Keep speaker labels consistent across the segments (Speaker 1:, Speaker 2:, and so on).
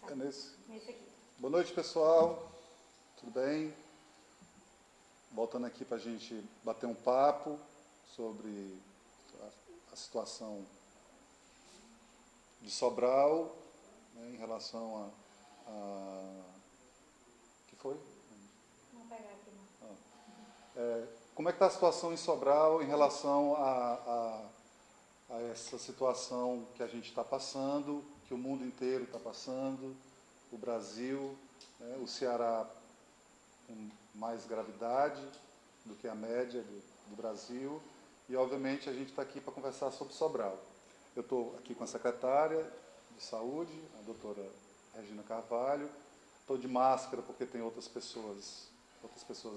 Speaker 1: É nesse?
Speaker 2: Nesse aqui.
Speaker 1: Boa noite, pessoal. Tudo bem? Voltando aqui para a gente bater um papo sobre a situação de Sobral, né, em relação a... que foi?
Speaker 2: Vamos pegar aqui, não.
Speaker 1: Como é que está a situação em Sobral em relação a essa situação que a gente está passando, que o mundo inteiro está passando, o Brasil, né, o Ceará com mais gravidade do que a média do Brasil, e obviamente a gente está aqui para conversar sobre Sobral. Eu estou aqui com a secretária de saúde, a doutora Regina Carvalho, estou de máscara porque tem outras pessoas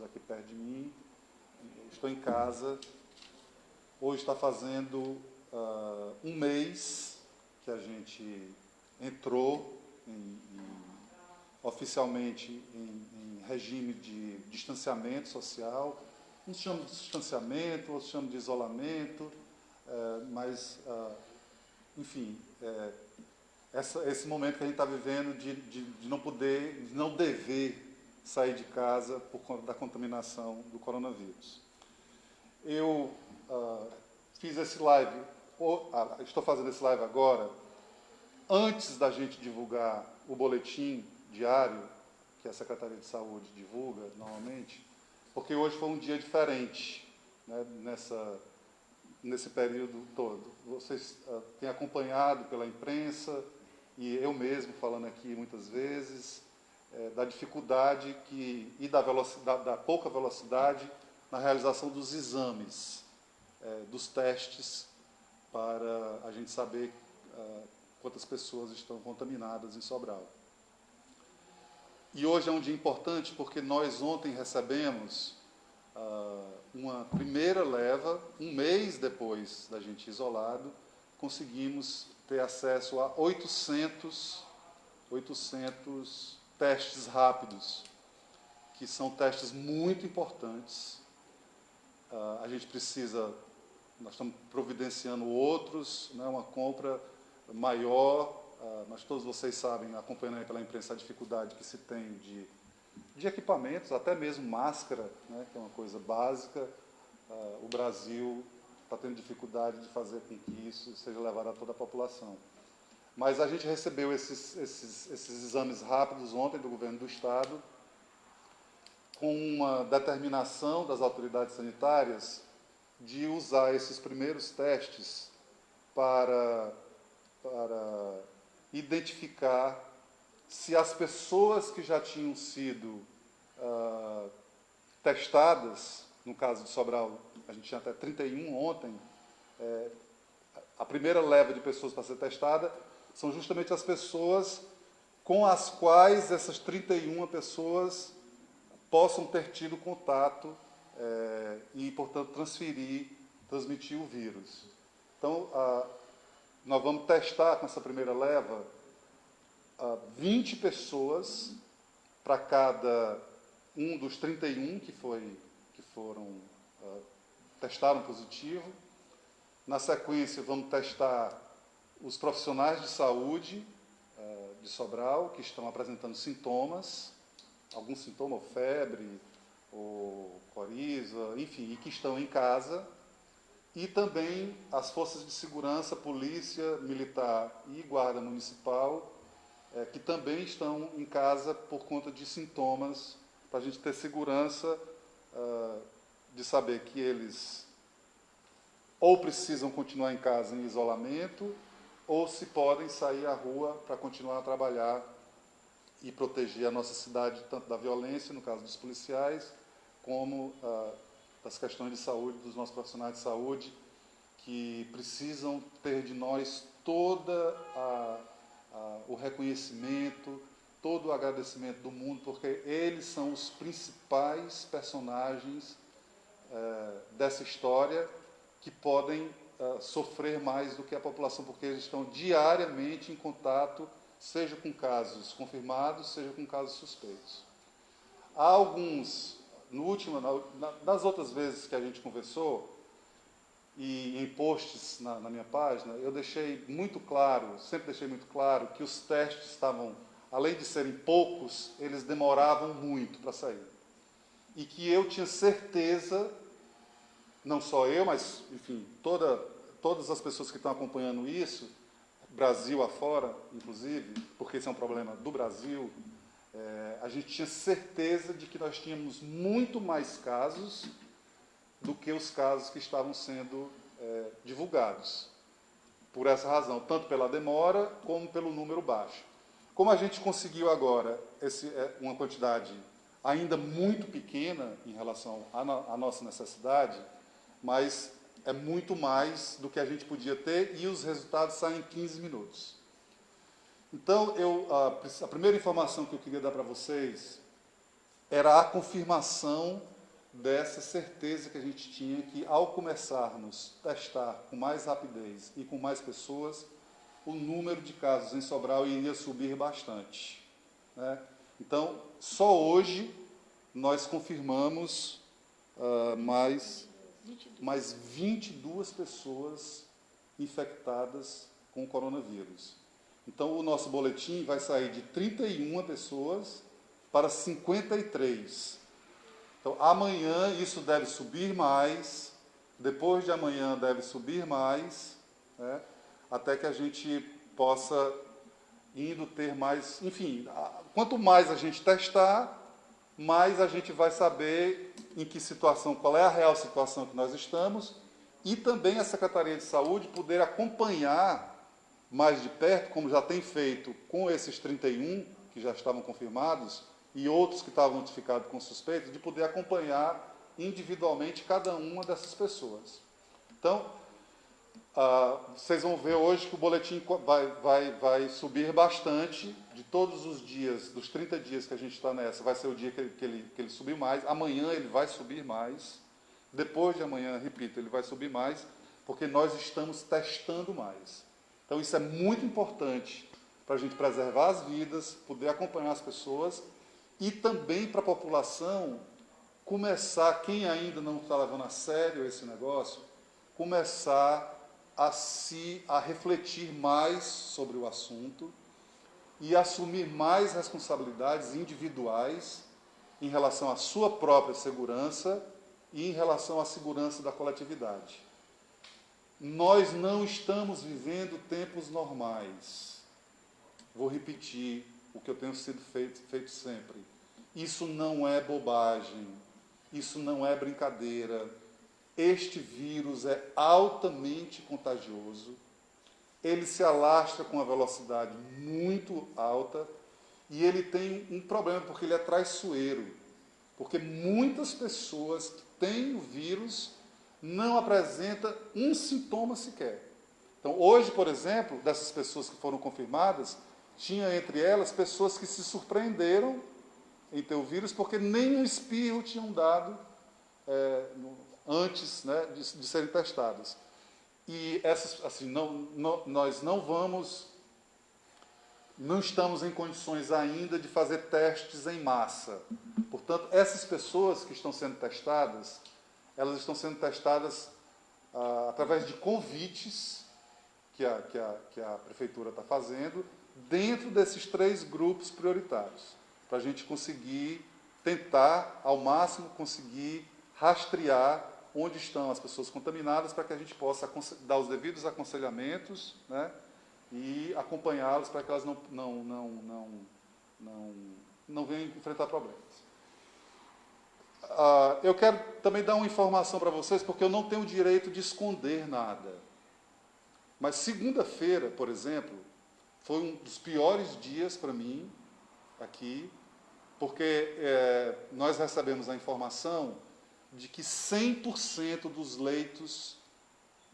Speaker 1: aqui perto de mim, estou em casa. Hoje está fazendo um mês que a gente entrou oficialmente em regime de distanciamento social. Uns chamam de distanciamento, outros chamam de isolamento, mas, enfim, esse momento que a gente está vivendo de não poder, de não dever sair de casa por conta da contaminação do coronavírus. Eu fiz esse live, estou fazendo esse live agora, antes da gente divulgar o boletim diário, que a Secretaria de Saúde divulga normalmente, porque hoje foi um dia diferente, né, nesse período todo. Vocês têm acompanhado pela imprensa, e eu mesmo falando aqui muitas vezes, da dificuldade e da pouca velocidade na realização dos exames, dos testes, para a gente saber quantas pessoas estão contaminadas em Sobral. E hoje é um dia importante porque nós ontem recebemos uma primeira leva, um mês depois da gente isolado, conseguimos ter acesso a 800 testes rápidos, que são testes muito importantes. A gente precisa, nós estamos providenciando outros, né, uma compra maior, mas todos vocês sabem, acompanhando aí pela imprensa, a dificuldade que se tem de equipamentos, até mesmo máscara, né, que é uma coisa básica. O Brasil está tendo dificuldade de fazer com que isso seja levado a toda a população. Mas a gente recebeu esses exames rápidos ontem do governo do Estado, com uma determinação das autoridades sanitárias de usar esses primeiros testes para identificar se as pessoas que já tinham sido testadas, no caso de Sobral, a gente tinha até 31 ontem, a primeira leva de pessoas para ser testada são justamente as pessoas com as quais essas 31 pessoas possam ter tido contato e, portanto, transmitir o vírus. Então, nós vamos testar com essa primeira leva 20 pessoas para cada um dos 31 que testaram positivo. Na sequência, vamos testar os profissionais de saúde de Sobral que estão apresentando sintomas, algum sintoma, ou febre, ou coriza, enfim, e que estão em casa. E também as forças de segurança, polícia militar e guarda municipal, que também estão em casa por conta de sintomas, para a gente ter segurança de saber que eles ou precisam continuar em casa em isolamento, ou se podem sair à rua para continuar a trabalhar e proteger a nossa cidade tanto da violência, no caso dos policiais, como das questões de saúde, dos nossos profissionais de saúde, que precisam ter de nós todo o reconhecimento, todo o agradecimento do mundo, porque eles são os principais personagens dessa história, que podem sofrer mais do que a população, porque eles estão diariamente em contato, seja com casos confirmados, seja com casos suspeitos. Há alguns, nas outras vezes que a gente conversou, e em posts na minha página, eu deixei muito claro, sempre deixei muito claro, que os testes estavam além de serem poucos, eles demoravam muito para sair. E que eu tinha certeza, não só eu, mas, enfim, todas as pessoas que estão acompanhando isso, Brasil afora, inclusive, porque esse é um problema do Brasil, a gente tinha certeza de que nós tínhamos muito mais casos do que os casos que estavam sendo divulgados. Por essa razão, tanto pela demora como pelo número baixo. Como a gente conseguiu agora uma quantidade ainda muito pequena em relação à nossa necessidade, mas é muito mais do que a gente podia ter e os resultados saem em 15 minutos. Então, a primeira informação que eu queria dar para vocês era a confirmação dessa certeza que a gente tinha que, ao começarmos a testar com mais rapidez e com mais pessoas, o número de casos em Sobral iria subir bastante, né? Então, só hoje nós confirmamos mais 22 pessoas infectadas com o coronavírus. Então, o nosso boletim vai sair de 31 pessoas para 53. Então, amanhã isso deve subir mais, depois de amanhã deve subir mais, né, até que a gente possa indo ter mais... Enfim, quanto mais a gente testar, mais a gente vai saber em que situação, qual é a real situação que nós estamos, e também a Secretaria de Saúde poder acompanhar mais de perto, como já tem feito com esses 31 que já estavam confirmados, e outros que estavam notificados com suspeitos, de poder acompanhar individualmente cada uma dessas pessoas. Então, vocês vão ver hoje que o boletim vai subir bastante, de todos os dias, dos 30 dias que a gente está nessa, vai ser o dia que ele subiu mais, amanhã ele vai subir mais, depois de amanhã, repito, ele vai subir mais, porque nós estamos testando mais. Então, isso é muito importante para a gente preservar as vidas, poder acompanhar as pessoas, e também para a população começar, quem ainda não está levando a sério esse negócio, começar a refletir mais sobre o assunto e assumir mais responsabilidades individuais em relação à sua própria segurança e em relação à segurança da coletividade. Nós não estamos vivendo tempos normais. Vou repetir o que eu tenho sido feito sempre. Isso não é bobagem, isso não é brincadeira. Este vírus é altamente contagioso, ele se alastra com uma velocidade muito alta e ele tem um problema, porque ele é traiçoeiro. Porque muitas pessoas que têm o vírus não apresentam um sintoma sequer. Então, hoje, por exemplo, dessas pessoas que foram confirmadas, tinha entre elas pessoas que se surpreenderam em ter o vírus, porque nem um espirro tinham dado antes, né, de serem testadas. E essas, assim, nós não estamos em condições ainda de fazer testes em massa. Portanto, essas pessoas que estão sendo testadas, elas estão sendo testadas através de convites que a Prefeitura está fazendo, dentro desses 3 grupos prioritários, para a gente conseguir tentar, ao máximo, conseguir rastrear onde estão as pessoas contaminadas, para que a gente possa dar os devidos aconselhamentos, né, e acompanhá-las para que elas não venham enfrentar problemas. Eu quero também dar uma informação para vocês, porque eu não tenho o direito de esconder nada. Mas segunda-feira, por exemplo, foi um dos piores dias para mim aqui, porque nós recebemos a informação de que 100% dos leitos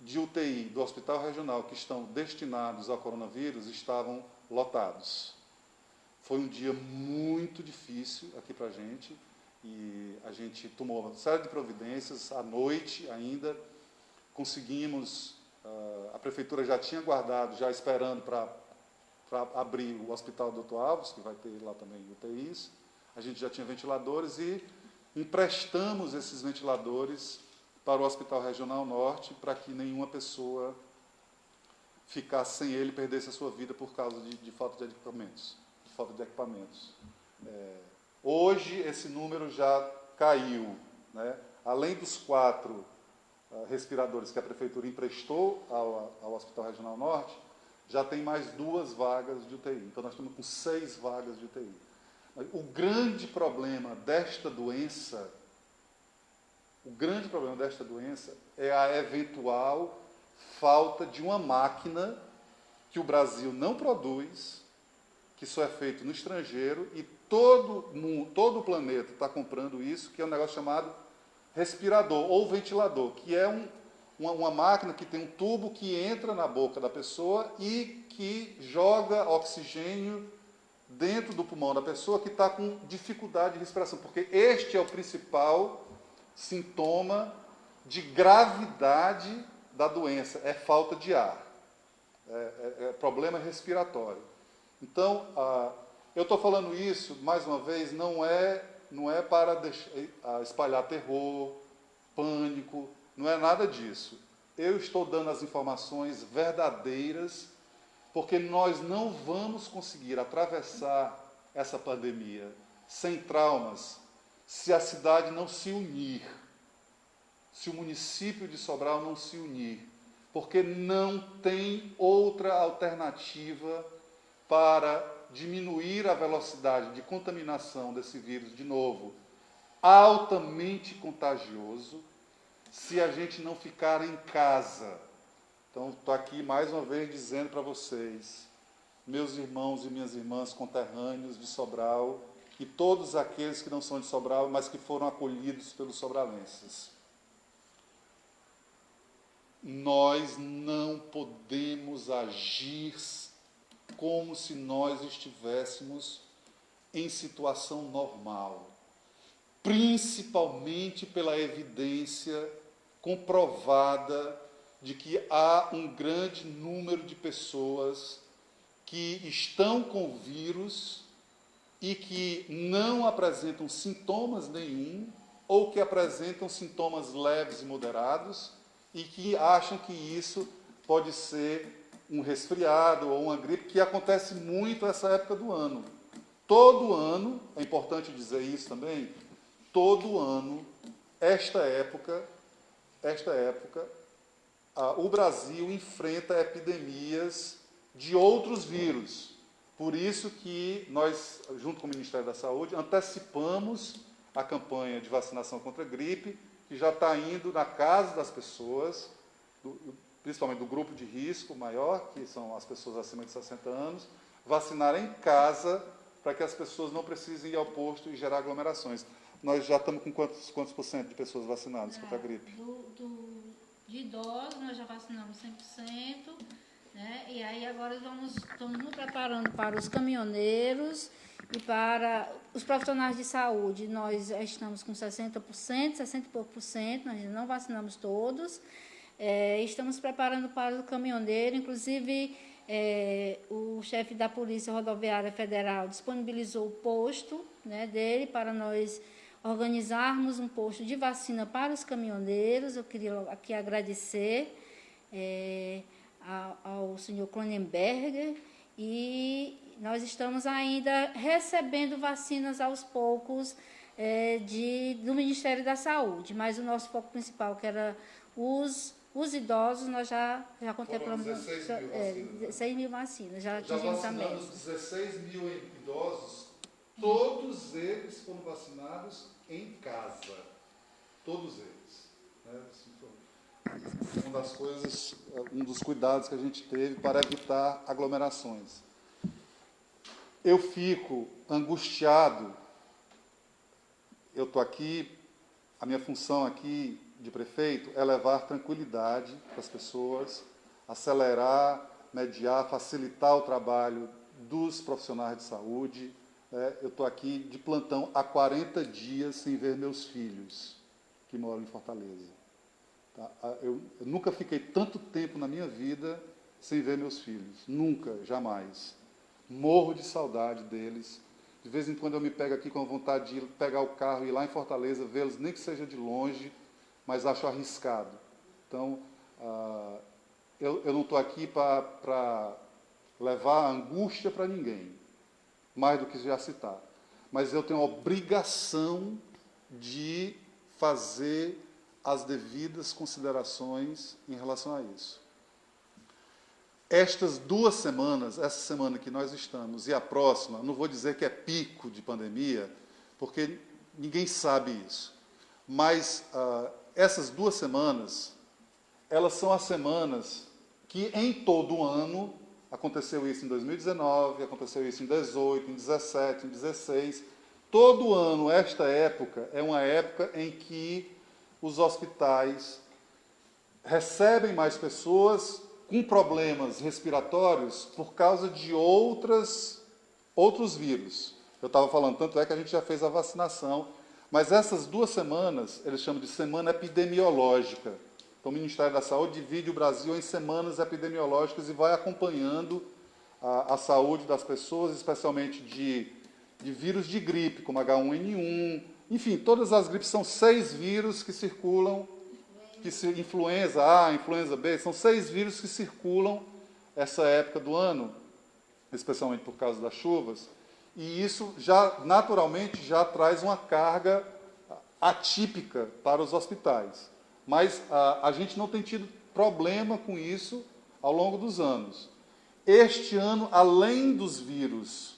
Speaker 1: de UTI do Hospital Regional que estão destinados ao coronavírus estavam lotados. Foi um dia muito difícil aqui para a gente, e a gente tomou uma série de providências. À noite ainda conseguimos, a Prefeitura já tinha guardado, já esperando para abrir o Hospital Dr. Alves, que vai ter lá também UTIs. A gente já tinha ventiladores e emprestamos esses ventiladores para o Hospital Regional Norte, para que nenhuma pessoa ficasse sem ele, perdesse a sua vida por causa de falta de equipamentos. falta de equipamentos. Hoje, esse número já caiu, né? Além dos 4 respiradores que a Prefeitura emprestou ao Hospital Regional Norte, já tem mais 2 vagas de UTI. Então, nós estamos com 6 vagas de UTI. O grande problema desta doença, é a eventual falta de uma máquina que o Brasil não produz, que só é feito no estrangeiro, e todo o planeta está comprando isso, que é um negócio chamado respirador ou ventilador, que é uma máquina que tem um tubo que entra na boca da pessoa e que joga oxigênio dentro do pulmão da pessoa que está com dificuldade de respiração, porque este é o principal sintoma de gravidade da doença, é falta de ar, é problema respiratório. Então, eu estou falando isso, mais uma vez, não é para espalhar terror, pânico, não é nada disso. Eu estou dando as informações verdadeiras, porque nós não vamos conseguir atravessar essa pandemia sem traumas se a cidade não se unir, se o município de Sobral não se unir, porque não tem outra alternativa para diminuir a velocidade de contaminação desse vírus, de novo, altamente contagioso, se a gente não ficar em casa. Então, estou aqui mais uma vez dizendo para vocês, meus irmãos e minhas irmãs conterrâneos de Sobral, e todos aqueles que não são de Sobral, mas que foram acolhidos pelos sobralenses. Nós não podemos agir como se nós estivéssemos em situação normal, principalmente pela evidência comprovada de que há um grande número de pessoas que estão com o vírus e que não apresentam sintomas nenhum, ou que apresentam sintomas leves e moderados, e que acham que isso pode ser um resfriado ou uma gripe, que acontece muito nessa época do ano. Todo ano, é importante dizer isso também, todo ano, esta época, o Brasil enfrenta epidemias de outros vírus. Por isso que nós, junto com o Ministério da Saúde, antecipamos a campanha de vacinação contra a gripe, que já está indo na casa das pessoas, principalmente do grupo de risco maior, que são as pessoas acima de 60 anos, vacinar em casa, para que as pessoas não precisem ir ao posto e gerar aglomerações. Nós já estamos com quantos por cento de pessoas vacinadas contra a gripe?
Speaker 2: De idosos, nós já vacinamos 100%, né? E aí agora estamos nos preparando para os caminhoneiros e para os profissionais de saúde. Nós já estamos com 60%, 60 e pouco por cento, nós não vacinamos todos. Estamos preparando para o caminhoneiro, inclusive o chefe da Polícia Rodoviária Federal disponibilizou o posto, né, dele para nós organizarmos um posto de vacina para os caminhoneiros. Eu queria aqui agradecer ao senhor Cronenberger, e nós estamos ainda recebendo vacinas aos poucos do Ministério da Saúde, mas o nosso foco principal, que era os idosos, nós já contemplamos 16 mil vacinas, já atingimos a meta.
Speaker 1: 16 mil idosos, todos eles foram vacinados em casa, todos eles. Né? Uma das coisas, um dos cuidados que a gente teve para evitar aglomerações. Eu fico angustiado, eu estou aqui, a minha função aqui de prefeito é levar tranquilidade para as pessoas, acelerar, mediar, facilitar o trabalho dos profissionais de saúde. Eu estou aqui de plantão há 40 dias sem ver meus filhos, que moram em Fortaleza. Tá? Eu nunca fiquei tanto tempo na minha vida sem ver meus filhos. Nunca, jamais. Morro de saudade deles. De vez em quando eu me pego aqui com a vontade de pegar o carro e ir lá em Fortaleza, vê-los, nem que seja de longe, mas acho arriscado. Então, eu não estou aqui para levar angústia para ninguém. mais do que já citar. Mas eu tenho a obrigação de fazer as devidas considerações em relação a isso. Estas 2 semanas, essa semana que nós estamos e a próxima, não vou dizer que é pico de pandemia, porque ninguém sabe isso. Mas essas 2 semanas, elas são as semanas que em todo o ano, aconteceu isso em 2019, aconteceu isso em 2018, em 2017, em 2016, todo ano, esta época, é uma época em que os hospitais recebem mais pessoas com problemas respiratórios por causa de outros vírus. Eu estava falando, tanto é que a gente já fez a vacinação, mas essas 2 semanas, eles chamam de semana epidemiológica. Então, o Ministério da Saúde divide o Brasil em semanas epidemiológicas e vai acompanhando a saúde das pessoas, especialmente de vírus de gripe, como H1N1. Enfim, todas as gripes são 6 vírus que circulam, influenza A, influenza B, são 6 vírus que circulam essa época do ano, especialmente por causa das chuvas, e isso já naturalmente já traz uma carga atípica para os hospitais. Mas a gente não tem tido problema com isso ao longo dos anos. Este ano, além dos vírus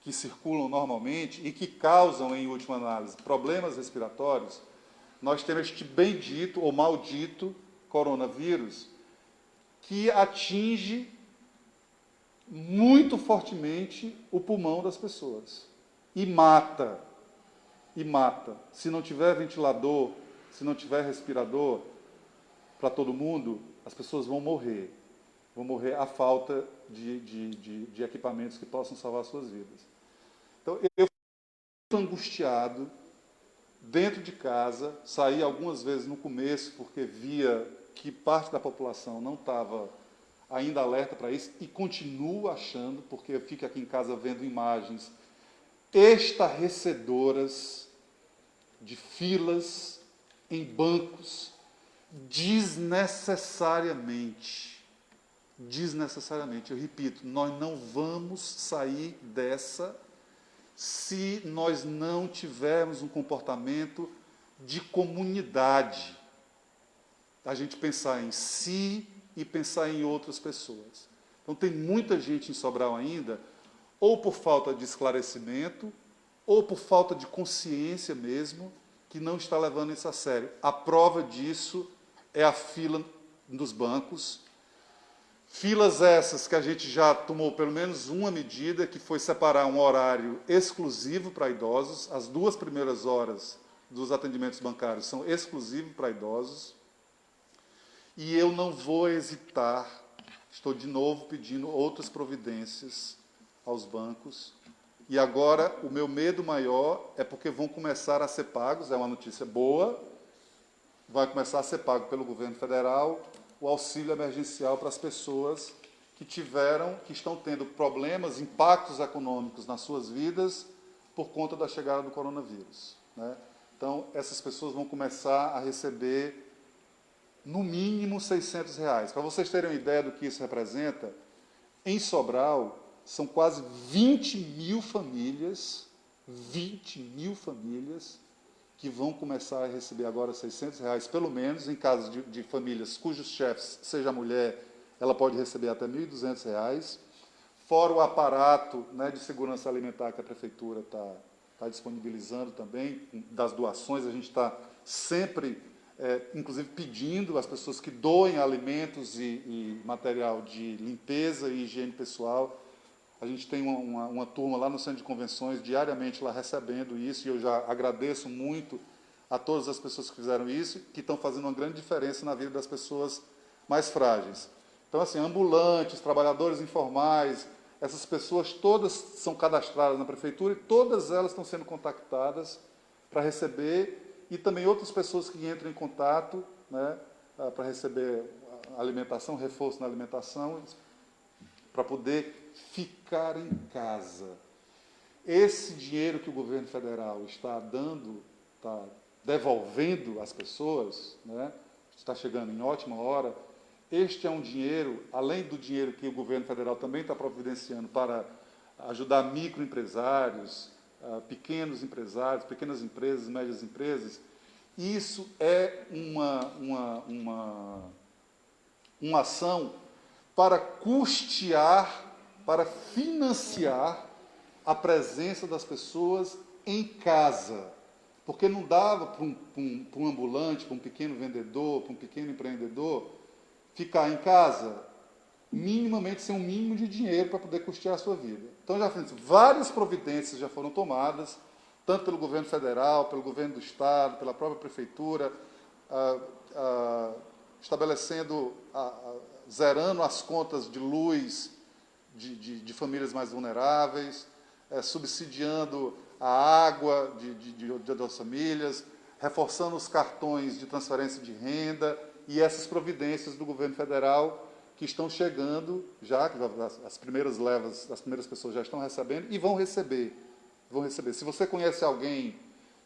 Speaker 1: que circulam normalmente e que causam, em última análise, problemas respiratórios, nós temos este bendito ou maldito coronavírus que atinge muito fortemente o pulmão das pessoas e mata. E mata. Se não tiver ventilador, se não tiver respirador para todo mundo, as pessoas vão morrer. Vão morrer à falta de equipamentos que possam salvar suas vidas. Então, eu fico angustiado dentro de casa, saí algumas vezes no começo, porque via que parte da população não estava ainda alerta para isso, e continuo achando, porque eu fico aqui em casa vendo imagens estarrecedoras de filas em bancos, desnecessariamente. Desnecessariamente. Eu repito, nós não vamos sair dessa se nós não tivermos um comportamento de comunidade. A gente pensar em si e pensar em outras pessoas. Então, tem muita gente em Sobral ainda, ou por falta de esclarecimento, ou por falta de consciência mesmo, que não está levando isso a sério. A prova disso é a fila dos bancos. Filas essas que a gente já tomou pelo menos uma medida, que foi separar um horário exclusivo para idosos. As 2 primeiras horas dos atendimentos bancários são exclusivos para idosos. E eu não vou hesitar, estou de novo pedindo outras providências aos bancos. E agora o meu medo maior é porque vão começar a ser pagos, é uma notícia boa, vai começar a ser pago pelo governo federal o auxílio emergencial para as pessoas que estão tendo problemas, impactos econômicos nas suas vidas por conta da chegada do coronavírus, né? Então, essas pessoas vão começar a receber, no mínimo, R$600. Para vocês terem uma ideia do que isso representa, em Sobral, são quase 20 mil famílias, que vão começar a receber agora R$600, pelo menos, em caso de famílias cujos chefes seja mulher, ela pode receber até R$1.200, fora o aparato, né, de segurança alimentar que a Prefeitura está disponibilizando também, das doações. A gente está sempre, inclusive, pedindo às pessoas que doem alimentos e material de limpeza e higiene pessoal. A gente tem uma turma lá no Centro de Convenções, diariamente lá recebendo isso, e eu já agradeço muito a todas as pessoas que fizeram isso, que estão fazendo uma grande diferença na vida das pessoas mais frágeis. Então, assim, ambulantes, trabalhadores informais, essas pessoas todas são cadastradas na Prefeitura e todas elas estão sendo contactadas para receber, e também outras pessoas que entram em contato, né, para receber alimentação, reforço na alimentação, para poder ficar em casa. Esse dinheiro que o governo federal está dando, está devolvendo às pessoas, né, está chegando em ótima hora. Este é um dinheiro, além do dinheiro que o governo federal também está providenciando para ajudar microempresários, pequenos empresários, pequenas empresas, médias empresas. Isso é uma ação para custear, para financiar a presença das pessoas em casa. Porque não dava para um ambulante, para um pequeno vendedor, para um pequeno empreendedor, ficar em casa minimamente sem um mínimo de dinheiro para poder custear a sua vida. Então, já falei, várias providências já foram tomadas, tanto pelo governo federal, pelo governo do estado, pela própria prefeitura, estabelecendo, zerando as contas de luz de famílias mais vulneráveis, subsidiando a água das famílias, reforçando os cartões de transferência de renda e essas providências do governo federal que estão chegando, já que as primeiras levas, as primeiras pessoas já estão recebendo e vão receber. Se você conhece alguém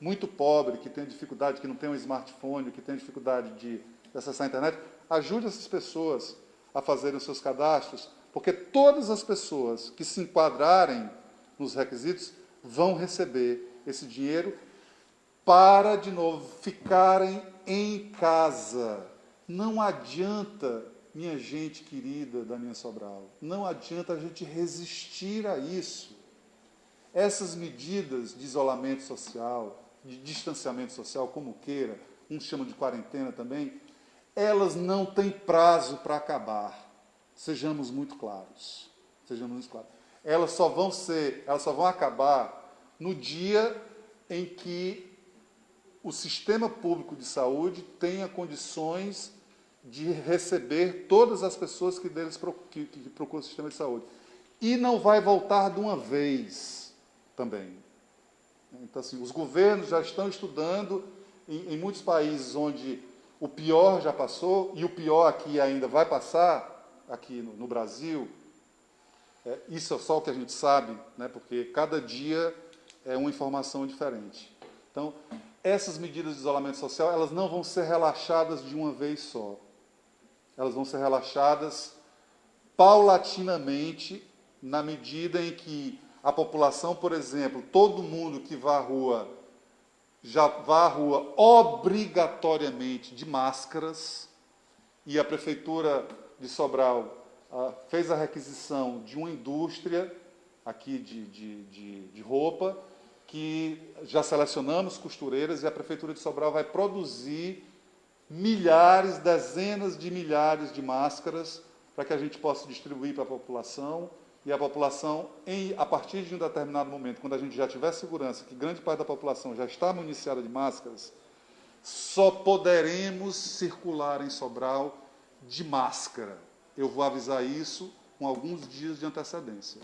Speaker 1: muito pobre, que tem dificuldade, que não tem um smartphone, que tem dificuldade de acessar a internet, ajude essas pessoas a fazerem os seus cadastros, porque todas as pessoas que se enquadrarem nos requisitos vão receber esse dinheiro para, de novo, ficarem em casa. Não adianta, minha gente querida Daninha Sobral, não adianta a gente resistir a isso. Essas medidas de isolamento social, de distanciamento social, como queira, uns chamam de quarentena também, elas não têm prazo para acabar. Sejamos muito claros. Elas só vão acabar no dia em que o sistema público de saúde tenha condições de receber todas as pessoas que procuram o sistema de saúde. E não vai voltar de uma vez também. Então, assim, os governos já estão estudando em muitos países onde o pior já passou, e o pior aqui ainda vai passar, aqui no Brasil. Isso é só o que a gente sabe, né, porque cada dia é uma informação diferente. Então, essas medidas de isolamento social, elas não vão ser relaxadas de uma vez só. Elas vão ser relaxadas paulatinamente, na medida em que a população, por exemplo, todo mundo que vá à rua, já vá à rua obrigatoriamente de máscaras, e a Prefeitura de Sobral fez a requisição de uma indústria aqui de roupa, que já selecionamos costureiras, e a Prefeitura de Sobral vai produzir milhares, dezenas de milhares de máscaras para que a gente possa distribuir para a população, e a população, a partir de um determinado momento, quando a gente já tiver segurança que grande parte da população já está municiada de máscaras, só poderemos circular em Sobral de máscara. Eu vou avisar isso com alguns dias de antecedência.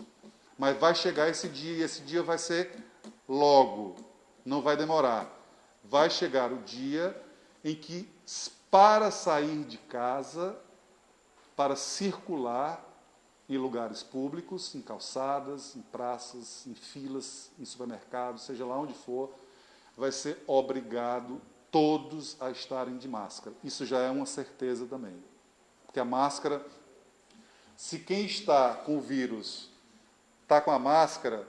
Speaker 1: Mas vai chegar esse dia, e esse dia vai ser logo, não vai demorar. Vai chegar o dia em que, para sair de casa, para circular em lugares públicos, em calçadas, em praças, em filas, em supermercados, seja lá onde for, vai ser obrigado todos a estarem de máscara. Isso já é uma certeza também. Porque a máscara, se quem está com o vírus está com a máscara,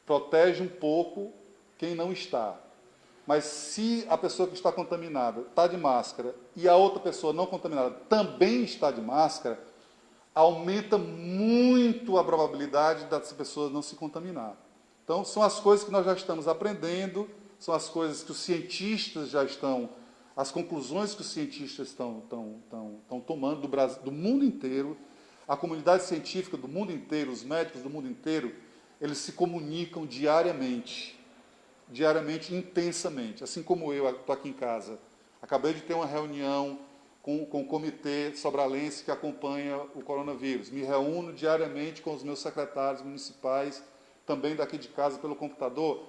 Speaker 1: protege um pouco quem não está. Mas se a pessoa que está contaminada está de máscara e a outra pessoa não contaminada também está de máscara, aumenta muito a probabilidade dessas pessoas não se contaminar. Então, são as coisas que nós já estamos aprendendo, são as coisas que os cientistas já estão, as conclusões que os cientistas estão tomando do mundo inteiro, a comunidade científica do mundo inteiro, os médicos do mundo inteiro, eles se comunicam diariamente, intensamente. Assim como eu estou aqui em casa, acabei de ter uma reunião com o comitê sobralense que acompanha o coronavírus. Me reúno diariamente com os meus secretários municipais, também daqui de casa, pelo computador.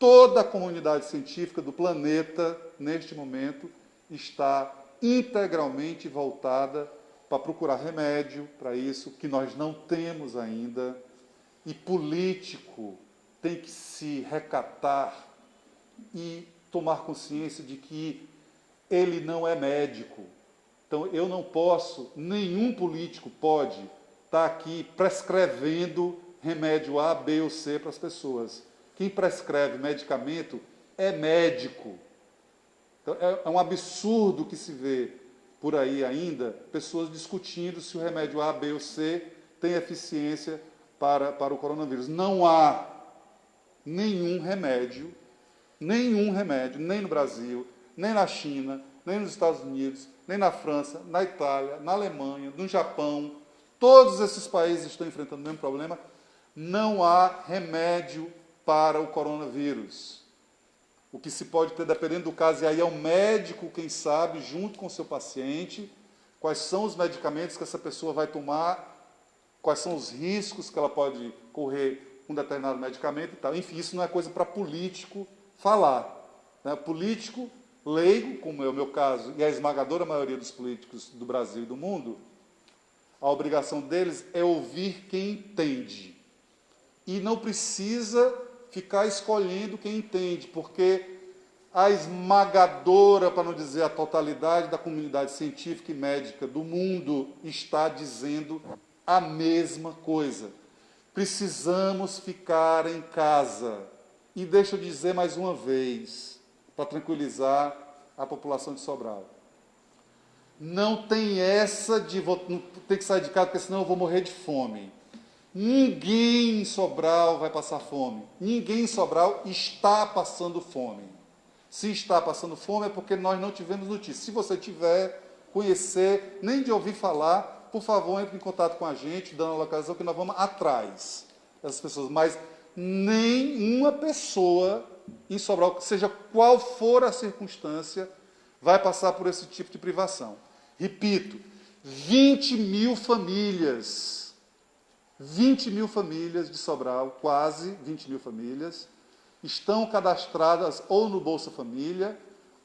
Speaker 1: Toda a comunidade científica do planeta, neste momento, está integralmente voltada para procurar remédio para isso, que nós não temos ainda. E político tem que se recatar e tomar consciência de que ele não é médico. Então, eu não posso, nenhum político pode estar aqui prescrevendo remédio A, B ou C para as pessoas. Quem prescreve medicamento é médico. Então, é um absurdo que se vê por aí ainda pessoas discutindo se o remédio A, B ou C tem eficiência para o coronavírus. Não há nenhum remédio, nem no Brasil, nem na China, nem nos Estados Unidos, nem na França, na Itália, na Alemanha, no Japão. Todos esses países estão enfrentando o mesmo problema. Não há remédio para o coronavírus. O que se pode ter, dependendo do caso, e aí é o médico quem sabe, junto com o seu paciente, quais são os medicamentos que essa pessoa vai tomar, quais são os riscos que ela pode correr com um determinado medicamento e tal. Enfim, isso não é coisa para político falar. Né? Político leigo, como é o meu caso, e a esmagadora maioria dos políticos do Brasil e do mundo, a obrigação deles é ouvir quem entende. E não precisa ficar escolhendo quem entende, porque a esmagadora, para não dizer a totalidade da comunidade científica e médica do mundo está dizendo a mesma coisa. Precisamos ficar em casa. E deixa eu dizer mais uma vez, para tranquilizar a população de Sobral. Não tem essa de não ter que sair de casa, porque senão eu vou morrer de fome. Ninguém em Sobral vai passar fome. Ninguém em Sobral está passando fome. Se está passando fome é porque nós não tivemos notícia. Se você tiver, conhecer, nem de ouvir falar, por favor, entre em contato com a gente, dando a localização, que nós vamos atrás dessas pessoas. Mas nenhuma pessoa em Sobral, seja qual for a circunstância, vai passar por esse tipo de privação. Repito, 20 mil famílias de Sobral, quase 20 mil famílias, estão cadastradas ou no Bolsa Família,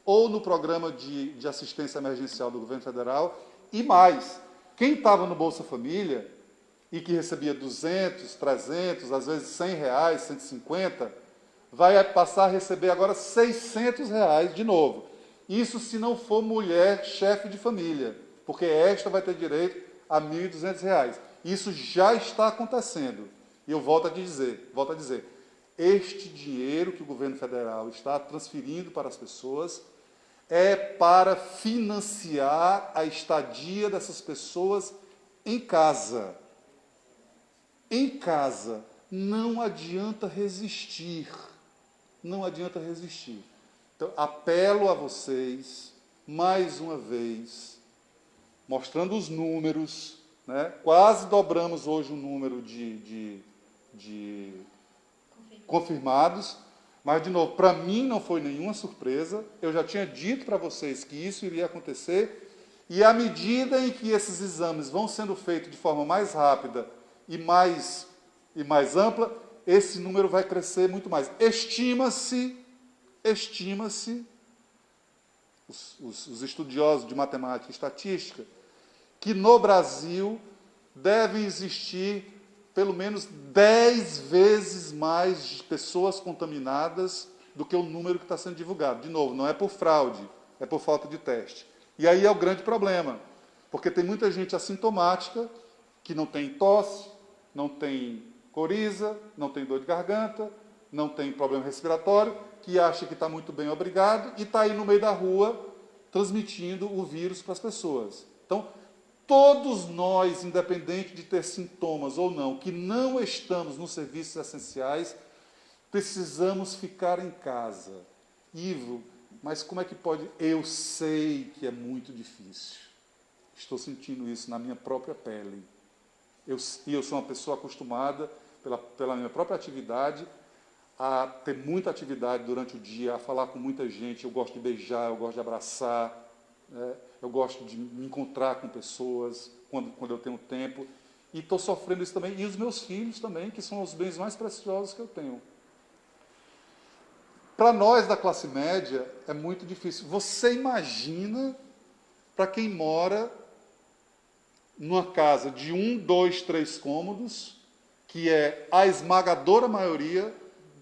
Speaker 1: ou no programa de assistência emergencial do governo federal, e mais, quem estava no Bolsa Família e que recebia 200, 300, às vezes R$100, 150, vai passar a receber agora R$600 de novo. Isso se não for mulher chefe de família, porque esta vai ter direito a R$1.200. Isso já está acontecendo. E eu volto a dizer, este dinheiro que o governo federal está transferindo para as pessoas é para financiar a estadia dessas pessoas em casa. Em casa. Não adianta resistir. Não adianta resistir. Então, apelo a vocês, mais uma vez, mostrando os números, né? Quase dobramos hoje o número de confirmados, mas, de novo, para mim não foi nenhuma surpresa, eu já tinha dito para vocês que isso iria acontecer, e à medida em que esses exames vão sendo feitos de forma mais rápida e mais ampla, esse número vai crescer muito mais. Estima-se, os estudiosos de matemática e estatística, que no Brasil devem existir pelo menos 10 vezes mais pessoas contaminadas do que o número que está sendo divulgado. De novo, não é por fraude, é por falta de teste. E aí é o grande problema, porque tem muita gente assintomática que não tem tosse, não tem coriza, não tem dor de garganta, não tem problema respiratório, que acha que está muito bem, obrigado, e está aí no meio da rua transmitindo o vírus para as pessoas. Então, todos nós, independente de ter sintomas ou não, que não estamos nos serviços essenciais, precisamos ficar em casa. Ivo, mas como é que pode? Eu sei que é muito difícil. Estou sentindo isso na minha própria pele. Eu sou uma pessoa acostumada, pela minha própria atividade, a ter muita atividade durante o dia, a falar com muita gente. Eu gosto de beijar, eu gosto de abraçar, né? Eu gosto de me encontrar com pessoas quando eu tenho tempo. E estou sofrendo isso também. E os meus filhos também, que são os bens mais preciosos que eu tenho. Para nós da classe média, é muito difícil. Você imagina para quem mora numa casa de 1, 2, 3 cômodos, que é a esmagadora maioria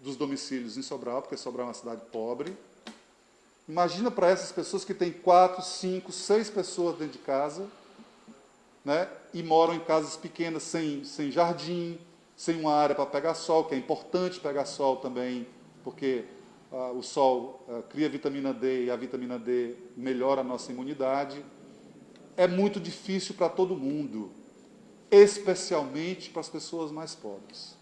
Speaker 1: dos domicílios em Sobral, porque Sobral é uma cidade pobre. Imagina para essas pessoas que têm 4, 5, 6 pessoas dentro de casa, né, e moram em casas pequenas, sem jardim, sem uma área para pegar sol, que é importante pegar sol também, porque o sol cria vitamina D e a vitamina D melhora a nossa imunidade. É muito difícil para todo mundo, especialmente para as pessoas mais pobres.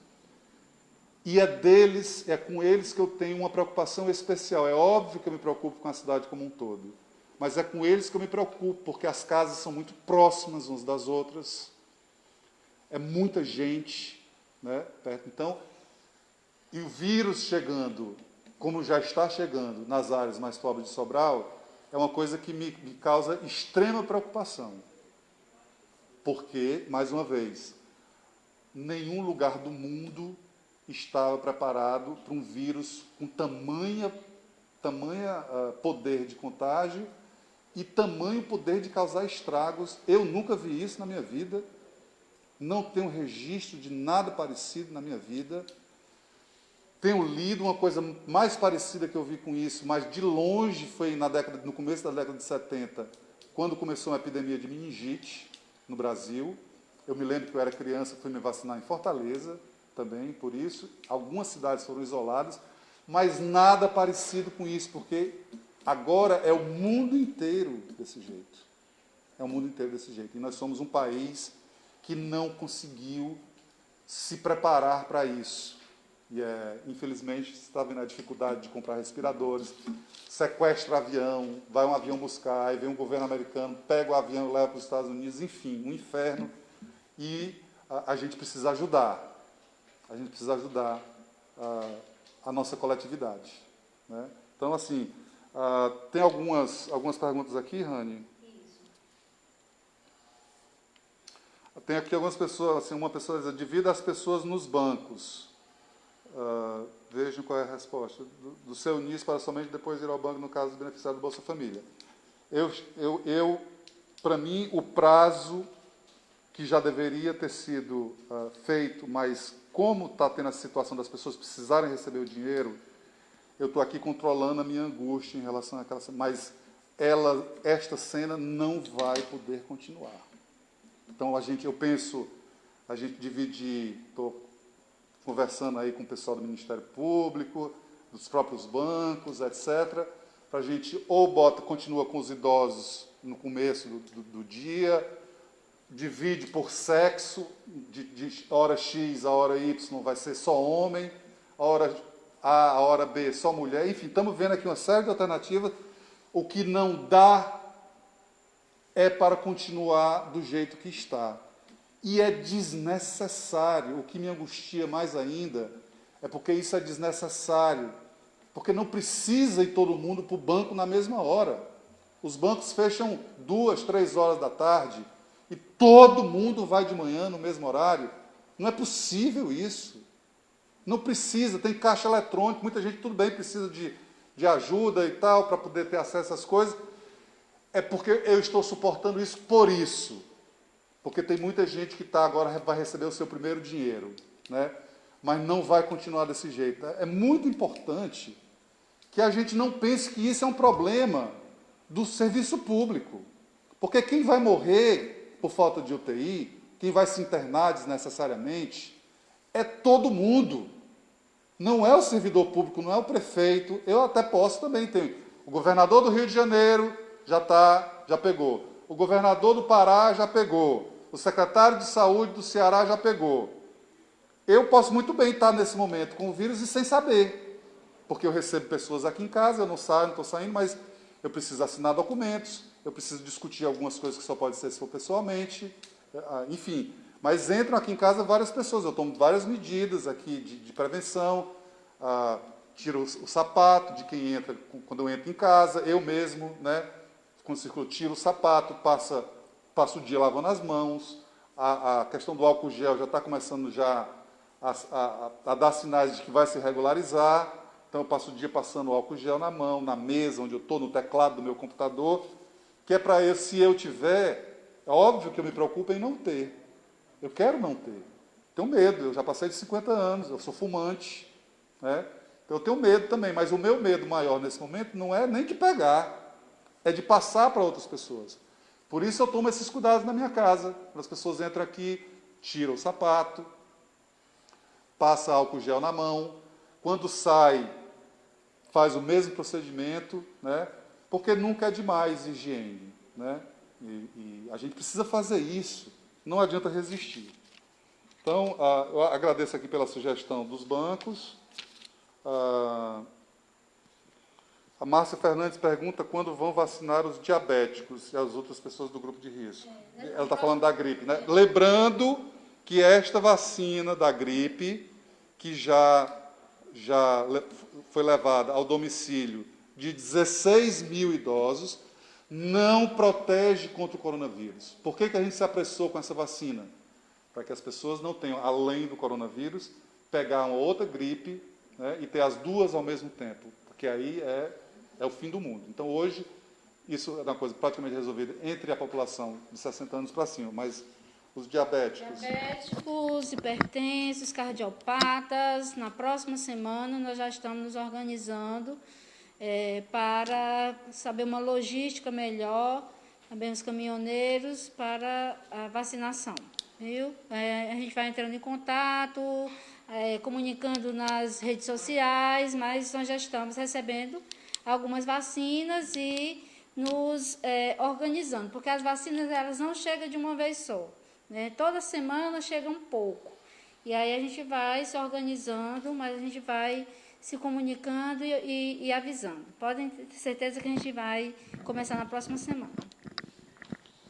Speaker 1: E é com eles que eu tenho uma preocupação especial. É óbvio que eu me preocupo com a cidade como um todo, mas é com eles que eu me preocupo, porque as casas são muito próximas umas das outras, é muita gente, né, perto. Então, e o vírus chegando, como já está chegando nas áreas mais pobres de Sobral, é uma coisa que me causa extrema preocupação. Porque, mais uma vez, nenhum lugar do mundo estava preparado para um vírus com tamanha poder de contágio e tamanho poder de causar estragos. Eu nunca vi isso na minha vida, não tenho registro de nada parecido na minha vida. Tenho lido uma coisa mais parecida que eu vi com isso, mas de longe foi no começo da década de 70, quando começou a epidemia de meningite no Brasil. Eu me lembro que eu era criança, fui me vacinar em Fortaleza também, por isso. Algumas cidades foram isoladas, mas nada parecido com isso, porque agora é o mundo inteiro desse jeito. É o mundo inteiro desse jeito. E nós somos um país que não conseguiu se preparar para isso. E, infelizmente, você está vendo a dificuldade de comprar respiradores, sequestra avião, vai um avião buscar, aí vem um governo americano, pega o avião e leva para os Estados Unidos, enfim, um inferno. E a gente precisa ajudar. A gente precisa ajudar a nossa coletividade, né? Então, assim, tem algumas perguntas aqui, Rani? Tem aqui algumas pessoas, assim, uma pessoa diz, divida as pessoas nos bancos. Vejam qual é a resposta. Do seu início para somente depois ir ao banco, no caso do beneficiário do Bolsa Família. Para mim, o prazo que já deveria ter sido feito, mas como está tendo a situação das pessoas precisarem receber o dinheiro, eu estou aqui controlando a minha angústia em relação àquela cena, mas esta cena não vai poder continuar. Então, eu penso, a gente dividir, estou conversando aí com o pessoal do Ministério Público, dos próprios bancos, etc., para a gente continua com os idosos no começo do dia, divide por sexo, de hora X a hora Y vai ser só homem, a hora A, a hora B só mulher, enfim, estamos vendo aqui uma série de alternativas. O que não dá é para continuar do jeito que está. E é desnecessário. O que me angustia mais ainda é porque isso é desnecessário. Porque não precisa ir todo mundo para o banco na mesma hora. Os bancos fecham 2, 3 horas da tarde e todo mundo vai de manhã no mesmo horário. Não é possível isso. Não precisa, tem caixa eletrônico, muita gente, tudo bem, precisa de ajuda e tal, para poder ter acesso às coisas. É porque eu estou suportando isso por isso. Porque tem muita gente que agora vai receber o seu primeiro dinheiro, né? Mas não vai continuar desse jeito. É muito importante que a gente não pense que isso é um problema do serviço público. Porque quem vai morrer por falta de UTI, quem vai se internar desnecessariamente, é todo mundo. Não é o servidor público, não é o prefeito. Eu até posso também ter. O governador do Rio de Janeiro já pegou. O governador do Pará já pegou. O secretário de saúde do Ceará já pegou. Eu posso muito bem estar nesse momento com o vírus e sem saber. Porque eu recebo pessoas aqui em casa, eu não saio, não estou saindo, mas eu preciso assinar documentos, eu preciso discutir algumas coisas que só pode ser se for pessoalmente, enfim. Mas entram aqui em casa várias pessoas, eu tomo várias medidas aqui de prevenção, tiro o sapato de quem entra, quando eu entro em casa, eu mesmo, né, quando circulo, tiro o sapato, passo o dia lavando as mãos, a questão do álcool gel já está começando a dar sinais de que vai se regularizar, então eu passo o dia passando o álcool gel na mão, na mesa onde eu estou, no teclado do meu computador, que é para se eu tiver, é óbvio que eu me preocupo em não ter. Eu quero não ter. Tenho medo, eu já passei de 50 anos, eu sou fumante, né? Então eu tenho medo também, mas o meu medo maior nesse momento não é nem de pegar, é de passar para outras pessoas. Por isso eu tomo esses cuidados na minha casa. As pessoas entram aqui, tiram o sapato. passa álcool gel na mão, quando sai, faz o mesmo procedimento, né? Porque nunca é demais higiene, né? E a gente precisa fazer isso, não adianta resistir. Então, eu agradeço aqui pela sugestão dos bancos. A Márcia Fernandes pergunta quando vão vacinar os diabéticos e as outras pessoas do grupo de risco. Ela está falando da gripe, né? Lembrando que esta vacina da gripe, que já foi levada ao domicílio de 16 mil idosos, não protege contra o coronavírus. Por que a gente se apressou com essa vacina? Para que as pessoas não tenham, além do coronavírus, pegar uma outra gripe, né, e ter as duas ao mesmo tempo, porque aí é o fim do mundo. Então, hoje, isso é uma coisa praticamente resolvida entre a população de 60 anos para cima, mas os diabéticos...
Speaker 2: Diabéticos, hipertensos, cardiopatas, na próxima semana nós já estamos nos organizando para saber uma logística melhor, também os caminhoneiros, para a vacinação. Viu? A gente vai entrando em contato, comunicando nas redes sociais, mas nós já estamos recebendo algumas vacinas e nos organizando, porque as vacinas elas não chegam de uma vez só, né? Toda semana chega um pouco. E aí a gente vai se organizando, mas a gente vai se comunicando e avisando. Podem ter certeza que a gente vai começar na próxima semana.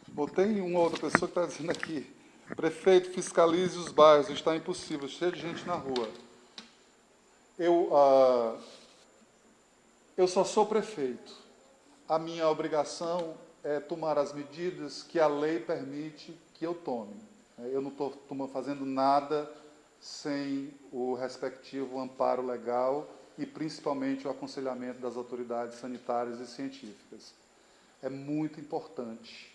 Speaker 1: Bom, tem uma outra pessoa que está dizendo aqui: prefeito, fiscalize os bairros, está impossível, cheio de gente na rua. Eu só sou prefeito. A minha obrigação é tomar as medidas que a lei permite que eu tome. Eu não estou fazendo nada sem o respectivo amparo legal e, principalmente, o aconselhamento das autoridades sanitárias e científicas. É muito importante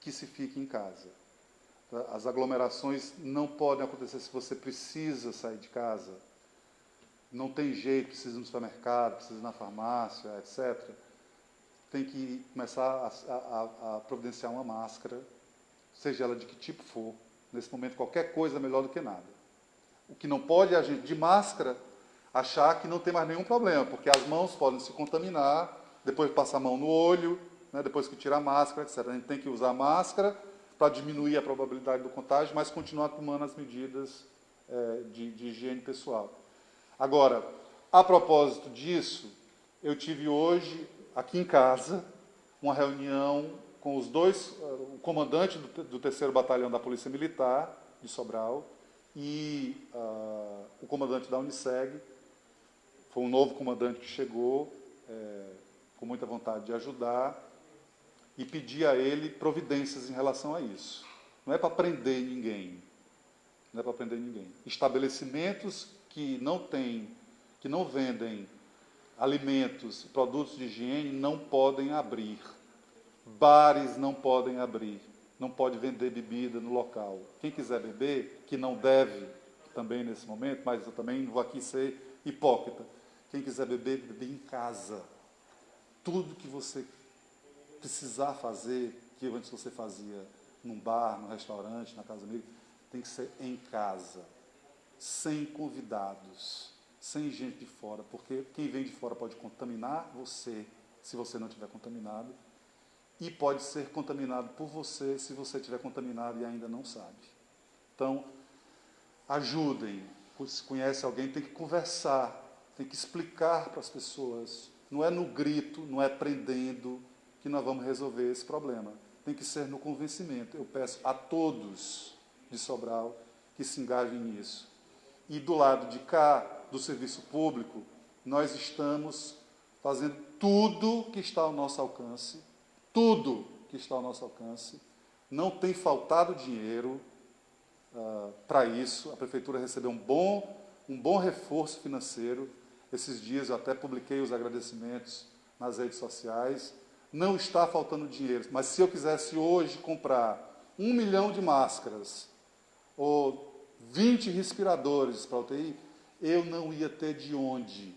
Speaker 1: que se fique em casa. As aglomerações não podem acontecer se você precisa sair de casa. Não tem jeito, precisa ir no supermercado, precisa ir na farmácia, etc. Tem que começar a providenciar uma máscara, seja ela de que tipo for. Nesse momento, qualquer coisa é melhor do que nada. O que não pode é a gente, de máscara, achar que não tem mais nenhum problema, porque as mãos podem se contaminar, depois passa a mão no olho, né, depois que tira a máscara, etc. A gente tem que usar máscara para diminuir a probabilidade do contágio, mas continuar tomando as medidas de higiene pessoal. Agora, a propósito disso, eu tive hoje, aqui em casa, uma reunião com os dois, o comandante do 3º Batalhão da Polícia Militar, de Sobral, e o comandante da Uniceg. Foi um novo comandante que chegou, com muita vontade de ajudar, e pedi a ele providências em relação a isso. Não é para prender ninguém. Não é para prender ninguém. Estabelecimentos que não vendem alimentos, produtos de higiene, não podem abrir. Bares não podem abrir. Não pode vender bebida no local. Quem quiser beber, que não deve também nesse momento, mas eu também não vou aqui ser hipócrita. Quem quiser beber, beber em casa. Tudo que você precisar fazer, que antes você fazia num bar, num restaurante, na casa amiga, tem que ser em casa, sem convidados, sem gente de fora, porque quem vem de fora pode contaminar você, se você não estiver contaminado, e pode ser contaminado por você, se você estiver contaminado e ainda não sabe. Então, ajudem. Se conhece alguém, tem que conversar, tem que explicar para as pessoas. Não é no grito, não é prendendo que nós vamos resolver esse problema. Tem que ser no convencimento. Eu peço a todos de Sobral que se engajem nisso. E do lado de cá, do serviço público, nós estamos fazendo tudo que está ao nosso alcance, tudo que está ao nosso alcance. Não tem faltado dinheiro para isso. A Prefeitura recebeu um bom reforço financeiro. Esses dias eu até publiquei os agradecimentos nas redes sociais. Não está faltando dinheiro, mas se eu quisesse hoje comprar 1 milhão de máscaras ou 20 respiradores para a UTI, eu não ia ter de onde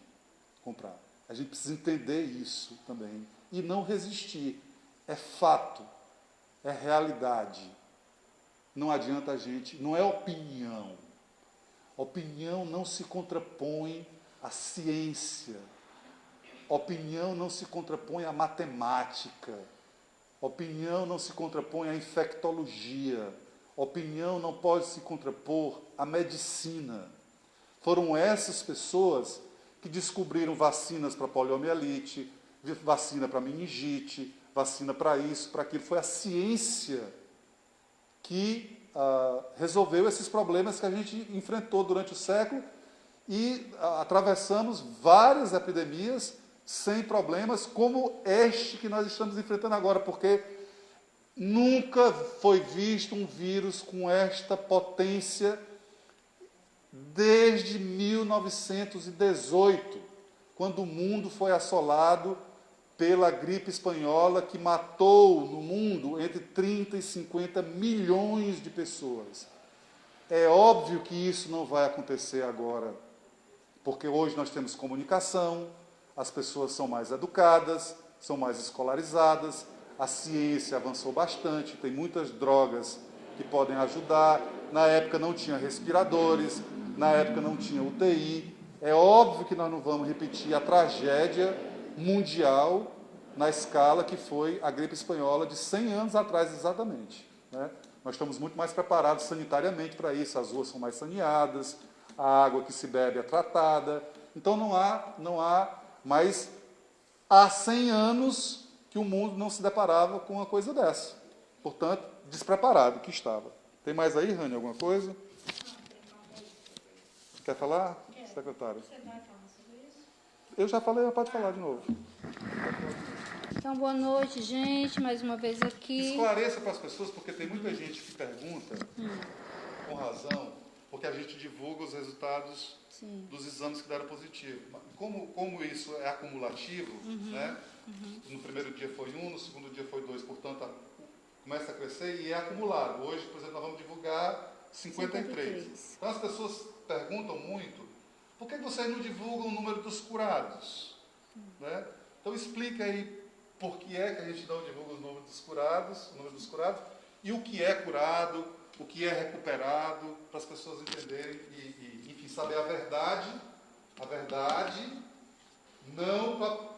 Speaker 1: comprar. A gente precisa entender isso também e não resistir. É fato, é realidade. Não adianta a gente, não é opinião. Opinião não se contrapõe à ciência. Opinião não se contrapõe à matemática. Opinião não se contrapõe à infectologia. Opinião não pode se contrapor à medicina. Foram essas pessoas que descobriram vacinas para poliomielite, vacina para meningite, vacina para isso, para aquilo. Foi a ciência que resolveu esses problemas que a gente enfrentou durante o século e atravessamos várias epidemias sem problemas, como este que nós estamos enfrentando agora, porque nunca foi visto um vírus com esta potência desde 1918, quando o mundo foi assolado pela gripe espanhola, que matou no mundo entre 30 e 50 milhões de pessoas. É óbvio que isso não vai acontecer agora, porque hoje nós temos comunicação, as pessoas são mais educadas, são mais escolarizadas, a ciência avançou bastante, tem muitas drogas que podem ajudar. Na época não tinha respiradores, na época não tinha UTI. É óbvio que nós não vamos repetir a tragédia mundial na escala que foi a gripe espanhola de 100 anos atrás, exatamente, né? Nós estamos muito mais preparados sanitariamente para isso, as ruas são mais saneadas, a água que se bebe é tratada. Então não há mais... Há 100 anos que o mundo não se deparava com uma coisa dessa. Portanto, despreparado que estava. Tem mais aí, Rani, alguma coisa? Quer falar, secretário?
Speaker 2: Você vai falar sobre isso?
Speaker 1: Eu já falei, mas pode falar de novo.
Speaker 2: Então, boa noite, gente, mais uma vez aqui.
Speaker 1: Esclareça para as pessoas, porque tem muita gente que pergunta, com razão, porque a gente divulga os resultados dos exames que deram positivo. Como isso é acumulativo, né? No primeiro dia foi 1, no segundo dia foi 2, portanto, começa a crescer e é acumulado. Hoje, por exemplo, nós vamos divulgar 53. Então, as pessoas perguntam muito, por que vocês não divulgam o número dos curados? Né? Então, explica aí por que é que a gente não divulga o número dos curados, e o que é curado, o que é recuperado, para as pessoas entenderem e enfim, saber a verdade, não para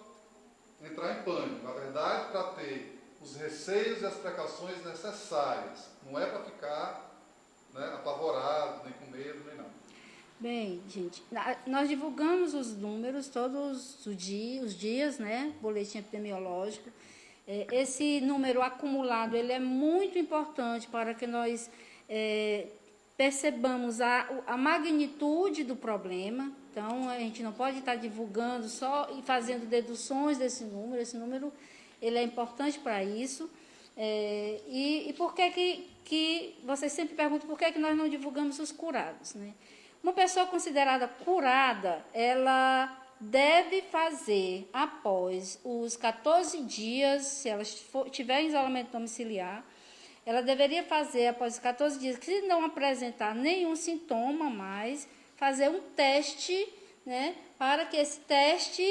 Speaker 1: entrar em pânico, a verdade para ter os receios e as precauções necessárias, não é para ficar, né, apavorado, nem com medo, nem nada.
Speaker 2: Bem, gente, nós divulgamos os números todos os dias, né? Boletim epidemiológico. Esse número acumulado, ele é muito importante para que nós percebamos a magnitude do problema. Então, a gente não pode estar divulgando só e fazendo deduções desse número. Esse número, ele é importante para isso. E por que vocês sempre perguntam por que nós não divulgamos os curados, né? Uma pessoa considerada curada, ela deve fazer, após os 14 dias, se ela tiver em isolamento domiciliar, ela deveria fazer, após os 14 dias, se não apresentar nenhum sintoma mais, fazer um teste, né, para que esse teste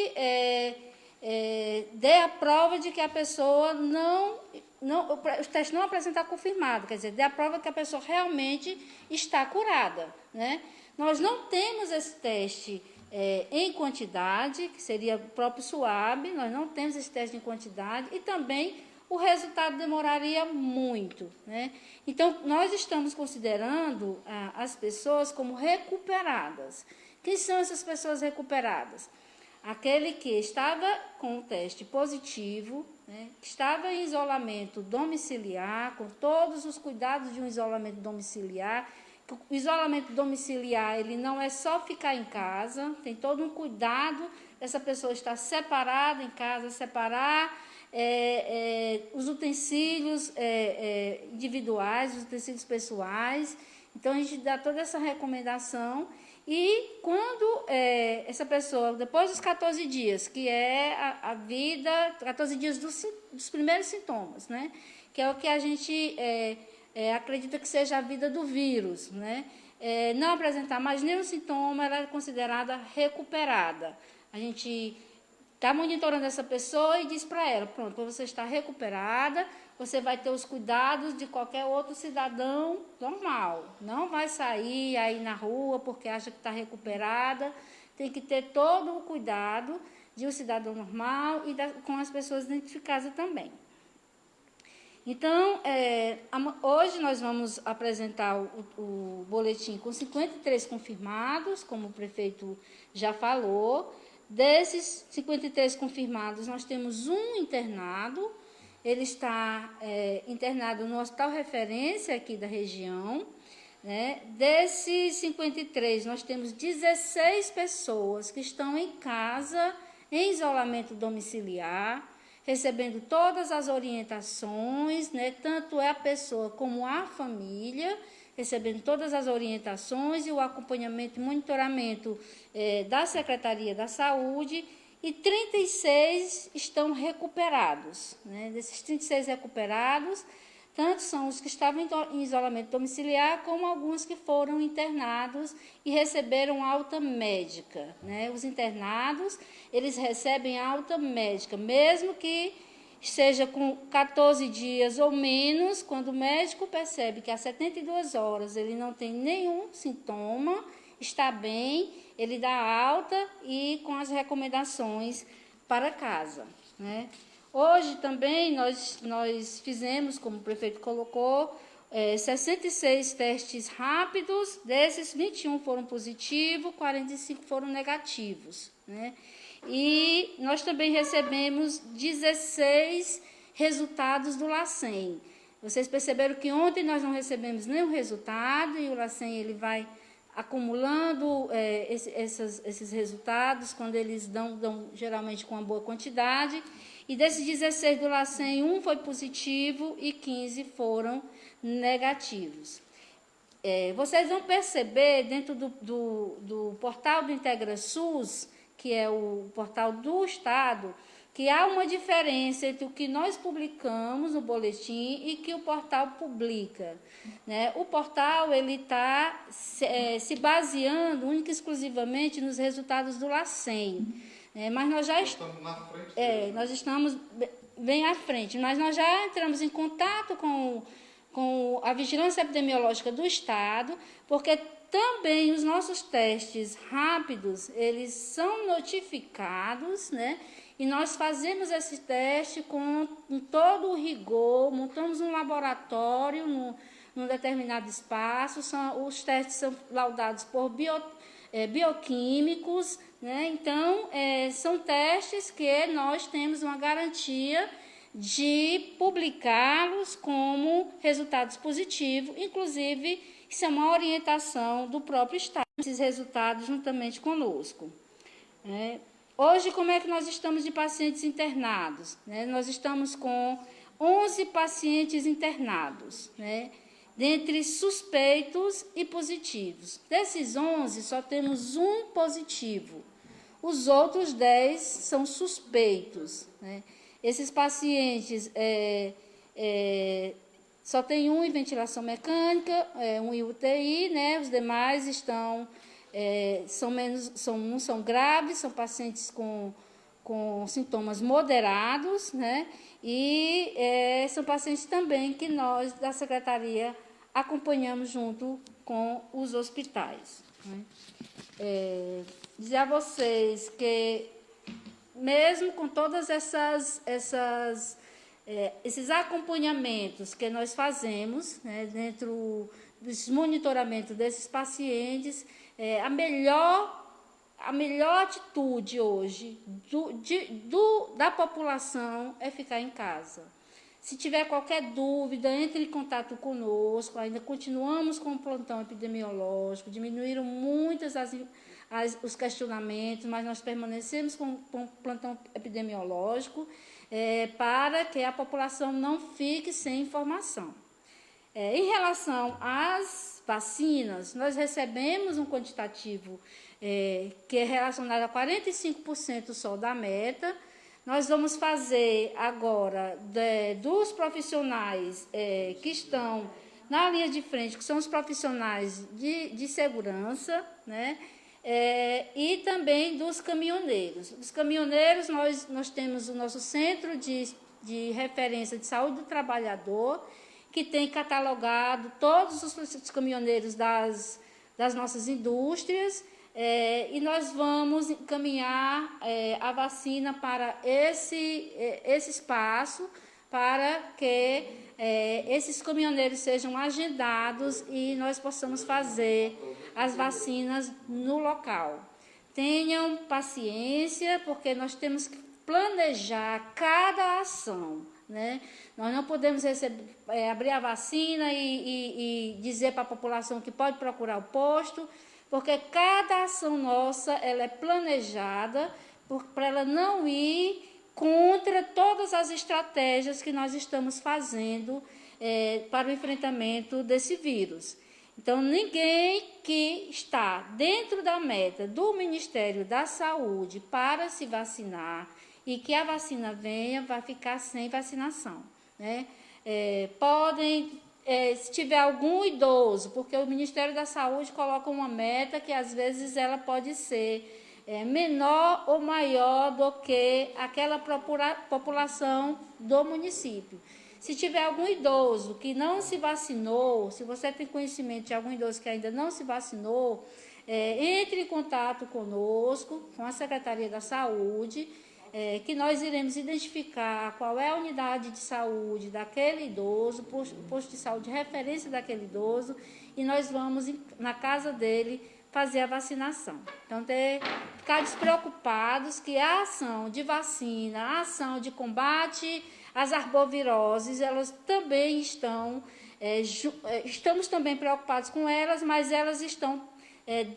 Speaker 2: dê a prova de que a pessoa o teste não apresentar confirmado, quer dizer, dê a prova que a pessoa realmente está curada, né? Nós não temos esse teste em quantidade, que seria o próprio SUAB, nós não temos esse teste em quantidade, e também o resultado demoraria muito, né? Então, nós estamos considerando as pessoas como recuperadas. Quem são essas pessoas recuperadas? Aquele que estava com o teste positivo, né, que estava em isolamento domiciliar, com todos os cuidados de um isolamento domiciliar. O isolamento domiciliar, ele não é só ficar em casa, tem todo um cuidado dessa pessoa estar separada em casa, separar os utensílios individuais, os utensílios pessoais. Então, a gente dá toda essa recomendação. E quando essa pessoa, depois dos 14 dias, que é a vida, 14 dias dos primeiros sintomas, né? Que é o que a gente acredita que seja a vida do vírus, né? Não apresentar mais nenhum sintoma, ela é considerada recuperada. A gente está monitorando essa pessoa e diz para ela, pronto, você está recuperada, você vai ter os cuidados de qualquer outro cidadão normal. Não vai sair aí na rua porque acha que está recuperada. Tem que ter todo o cuidado de um cidadão normal e com as pessoas identificadas também. Então, hoje nós vamos apresentar o boletim com 53 confirmados, como o prefeito já falou. Desses 53 confirmados, nós temos um internado. Ele está internado no hospital referência aqui da região. Né? Desses 53, nós temos 16 pessoas que estão em casa, em isolamento domiciliar, recebendo todas as orientações, né? Tanto a pessoa como a família, recebendo todas as orientações e o acompanhamento e monitoramento da Secretaria da Saúde, e 36 estão recuperados. Né? Desses 36 recuperados, tanto são os que estavam em isolamento domiciliar, como alguns que foram internados e receberam alta médica. Né? Os internados, eles recebem alta médica, mesmo que seja com 14 dias ou menos, quando o médico percebe que há 72 horas ele não tem nenhum sintoma, está bem, ele dá alta e com as recomendações para casa. Né? Hoje também nós fizemos, como o prefeito colocou, 66 testes rápidos, desses 21 foram positivos, 45 foram negativos. Né? E nós também recebemos 16 resultados do LACEN. Vocês perceberam que ontem nós não recebemos nenhum resultado, e o LACEN ele vai acumulando esses resultados, quando eles dão geralmente com uma boa quantidade. E desses 16 do LACEN, 1 foi positivo e 15 foram negativos. Vocês vão perceber, dentro do portal do IntegraSUS, que é o portal do Estado, que há uma diferença entre o que nós publicamos no boletim e que o portal publica. Né? O portal está se baseando única e exclusivamente nos resultados do LACEN. Mas nós já estamos na frente. Nós estamos bem à frente, mas nós já entramos em contato com a Vigilância Epidemiológica do Estado, porque também os nossos testes rápidos, eles são notificados, né? E nós fazemos esse teste com todo o rigor, montamos um laboratório num determinado espaço, os testes são laudados por bioquímicos, né? Então, são testes que nós temos uma garantia de publicá-los como resultados positivos, inclusive isso é uma orientação do próprio Estado, esses resultados juntamente conosco. Hoje, como é que nós estamos de pacientes internados? Nós estamos com 11 pacientes internados, dentre suspeitos e positivos. Desses 11, só temos um positivo. Os outros 10 são suspeitos. Esses pacientes só tem um em ventilação mecânica, um em UTI, os demais não são graves, são pacientes com sintomas moderados, e são pacientes também que nós, da Secretaria, acompanhamos junto com os hospitais. Dizer a vocês que, mesmo com todas esses acompanhamentos que nós fazemos, dentro desse monitoramento desses pacientes, a melhor atitude hoje da população é ficar em casa. Se tiver qualquer dúvida, entre em contato conosco. Ainda continuamos com o plantão epidemiológico, diminuíram muitos os questionamentos, mas nós permanecemos com o plantão epidemiológico para que a população não fique sem informação. Em relação às vacinas, nós recebemos um quantitativo que é relacionado a 45% só da meta. Nós vamos fazer agora dos profissionais que estão na linha de frente, que são os profissionais de segurança, e também dos caminhoneiros. Os caminhoneiros, nós temos o nosso centro de de referência de saúde do trabalhador, que tem catalogado todos os caminhoneiros das nossas indústrias, e nós vamos encaminhar a vacina para esse espaço, para que esses caminhoneiros sejam agendados e nós possamos fazer as vacinas no local. Tenham paciência, porque nós temos que planejar cada ação, né? Nós não podemos abrir a vacina e dizer para a população que pode procurar o posto, porque cada ação nossa ela é planejada para ela não ir contra todas as estratégias que nós estamos fazendo para o enfrentamento desse vírus. Então, ninguém que está dentro da meta do Ministério da Saúde para se vacinar e que a vacina venha, vai ficar sem vacinação, né? Se tiver algum idoso, porque o Ministério da Saúde coloca uma meta que às vezes ela pode ser menor ou maior do que aquela população do município. Se tiver algum idoso que não se vacinou, se você tem conhecimento de algum idoso que ainda não se vacinou, entre em contato conosco, com a Secretaria da Saúde, que nós iremos identificar qual é a unidade de saúde daquele idoso, o posto de saúde de referência daquele idoso, e nós vamos na casa dele fazer a vacinação. Então, ficar despreocupados que a ação de vacina, a ação de combate às arboviroses, elas também estamos também preocupados com elas, mas elas estão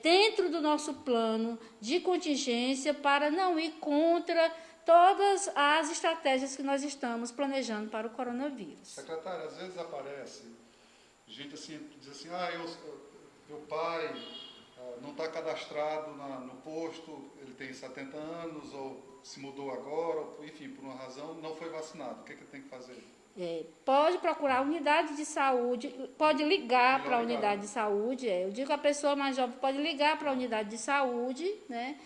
Speaker 2: dentro do nosso plano de contingência para não ir contra todas as estratégias que nós estamos planejando para o coronavírus.
Speaker 1: Secretária, às vezes aparece gente assim, diz assim, meu pai não está cadastrado no posto, ele tem 70 anos, ou se mudou agora, ou, enfim, por uma razão, não foi vacinado. O que tem que fazer?
Speaker 2: Pode procurar a unidade de saúde, pode ligar para a unidade de saúde. Eu digo que a pessoa mais jovem pode ligar para a unidade de saúde, né?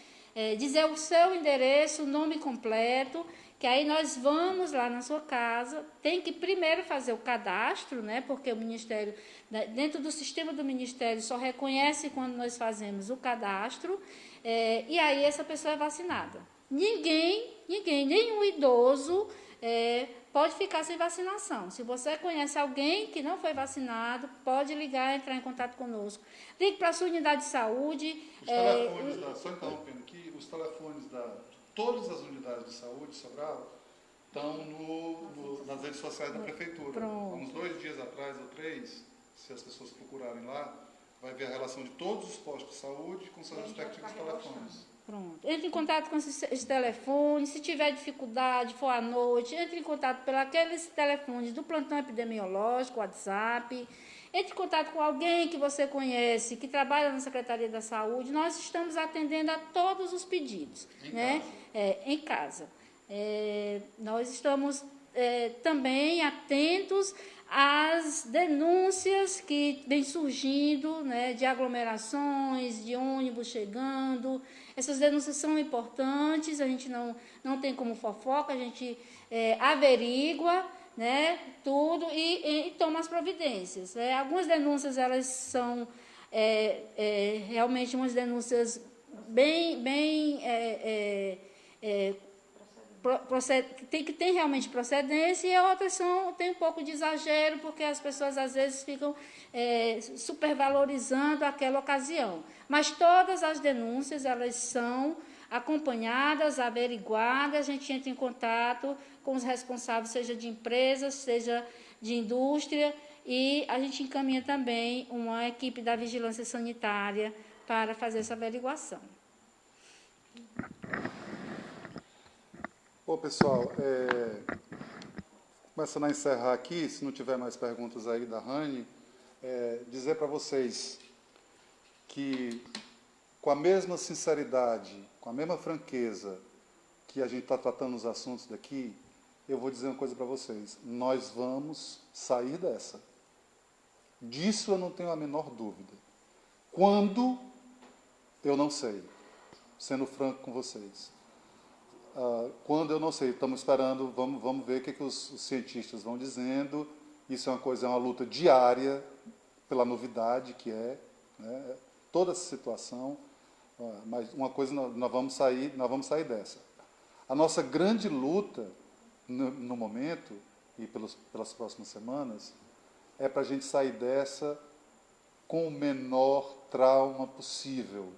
Speaker 2: Dizer o seu endereço, o nome completo, que aí nós vamos lá na sua casa. Tem que primeiro fazer o cadastro, né? Porque o Ministério, dentro do sistema do Ministério, só reconhece quando nós fazemos o cadastro, e aí essa pessoa é vacinada. Nenhum idoso pode ficar sem vacinação. Se você conhece alguém que não foi vacinado, pode ligar, entrar em contato conosco. Ligue para a sua unidade de saúde.
Speaker 1: Os telefones, só interrompendo aqui, os telefones de todas as unidades de saúde de Sobral estão nas redes sociais da Prefeitura.
Speaker 2: Pronto.
Speaker 1: Há uns 2 dias atrás, ou 3, se as pessoas procurarem lá, vai ver a relação de todos os postos de saúde com seus respectivos telefones.
Speaker 2: Pronto. Entre em contato com esses telefones. Se tiver dificuldade, for à noite, entre em contato pelos telefones do plantão epidemiológico, WhatsApp. Entre em contato com alguém que você conhece, que trabalha na Secretaria da Saúde. Nós estamos atendendo a todos os pedidos. Em casa. Nós estamos também atentos às denúncias que vêm surgindo, né, de aglomerações, de ônibus chegando. Essas denúncias são importantes, a gente não tem como fofoca, a gente averigua, né, tudo e toma as providências. Algumas denúncias elas são realmente umas denúncias bem que tem realmente procedência, e outras tem um pouco de exagero, porque as pessoas às vezes ficam supervalorizando aquela ocasião. Mas todas as denúncias elas são acompanhadas, averiguadas, a gente entra em contato com os responsáveis, seja de empresas, seja de indústria, e a gente encaminha também uma equipe da vigilância sanitária para fazer essa averiguação.
Speaker 1: Bom, pessoal, começando a encerrar aqui, se não tiver mais perguntas aí da Rani, dizer para vocês que, com a mesma sinceridade, com a mesma franqueza que a gente está tratando os assuntos daqui, eu vou dizer uma coisa para vocês: nós vamos sair dessa. Disso eu não tenho a menor dúvida. Quando, eu não sei, sendo franco com vocês. Quando eu não sei, estamos esperando, vamos ver o que os cientistas vão dizendo. Isso é uma luta diária pela novidade que é, né, toda essa situação. Mas uma coisa, nós vamos sair dessa. A nossa grande luta no momento e pelas próximas semanas é para a gente sair dessa com o menor trauma possível.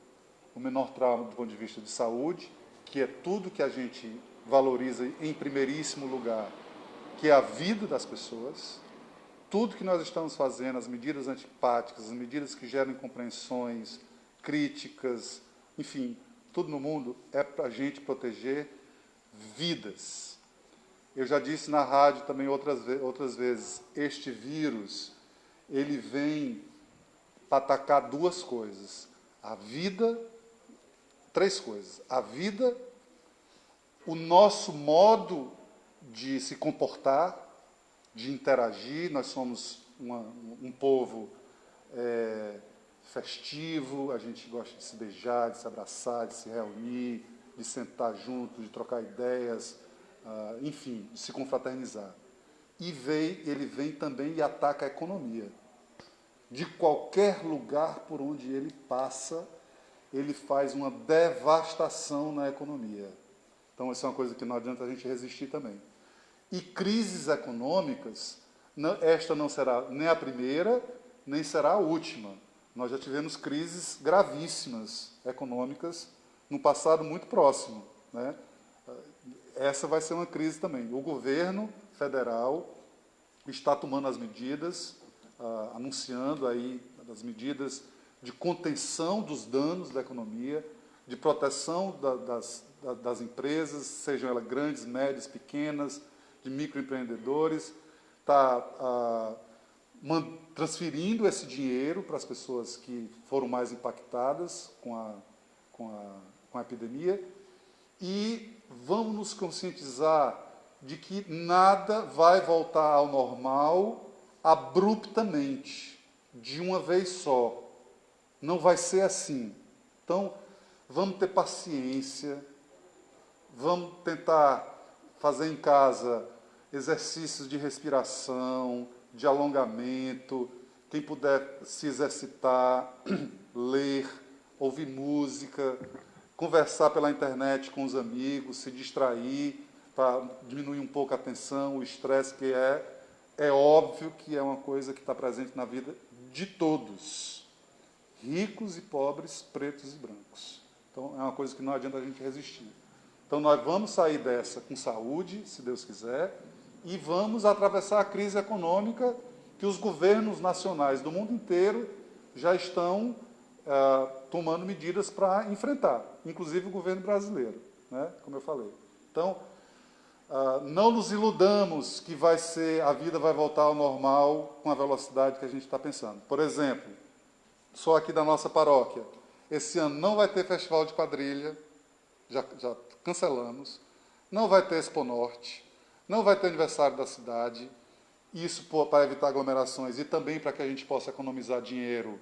Speaker 1: O menor trauma do ponto de vista de saúde, que é tudo que a gente valoriza em primeiríssimo lugar, que é a vida das pessoas. Tudo que nós estamos fazendo, as medidas antipáticas, as medidas que geram incompreensões, críticas, enfim, tudo no mundo é para a gente proteger vidas. Eu já disse na rádio também outras vezes, este vírus, ele vem para atacar duas coisas. A vida, três coisas. A vida, o nosso modo de se comportar, de interagir. Nós somos um povo festivo, a gente gosta de se beijar, de se abraçar, de se reunir, de sentar junto, de trocar ideias, enfim, de se confraternizar. E ele vem também e ataca a economia. De qualquer lugar por onde ele passa, ele faz uma devastação na economia. Então, isso é uma coisa que não adianta a gente resistir também. E crises econômicas, esta não será nem a primeira, nem será a última. Nós já tivemos crises gravíssimas econômicas no passado muito próximo, né? Essa vai ser uma crise também. O governo federal está tomando as medidas, anunciando aí as medidas de contenção dos danos da economia, de proteção das empresas, sejam elas grandes, médias, pequenas, de microempreendedores, está transferindo esse dinheiro para as pessoas que foram mais impactadas com a epidemia, e vamos nos conscientizar de que nada vai voltar ao normal abruptamente, de uma vez só. Não vai ser assim. Então, vamos ter paciência, vamos tentar fazer em casa exercícios de respiração, de alongamento, quem puder se exercitar, ler, ouvir música, conversar pela internet com os amigos, se distrair, para diminuir um pouco a tensão, o estresse, que é óbvio que é uma coisa que está presente na vida de todos, ricos e pobres, pretos e brancos. Então, é uma coisa que não adianta a gente resistir. Então, nós vamos sair dessa com saúde, se Deus quiser, e vamos atravessar a crise econômica que os governos nacionais do mundo inteiro já estão tomando medidas para enfrentar, inclusive o governo brasileiro, né, como eu falei. Então, não nos iludamos que a vida vai voltar ao normal com a velocidade que a gente está pensando. Por exemplo, só aqui da nossa paróquia, esse ano não vai ter festival de quadrilha, já cancelamos, não vai ter Expo Norte, não vai ter aniversário da cidade, isso para evitar aglomerações e também para que a gente possa economizar dinheiro,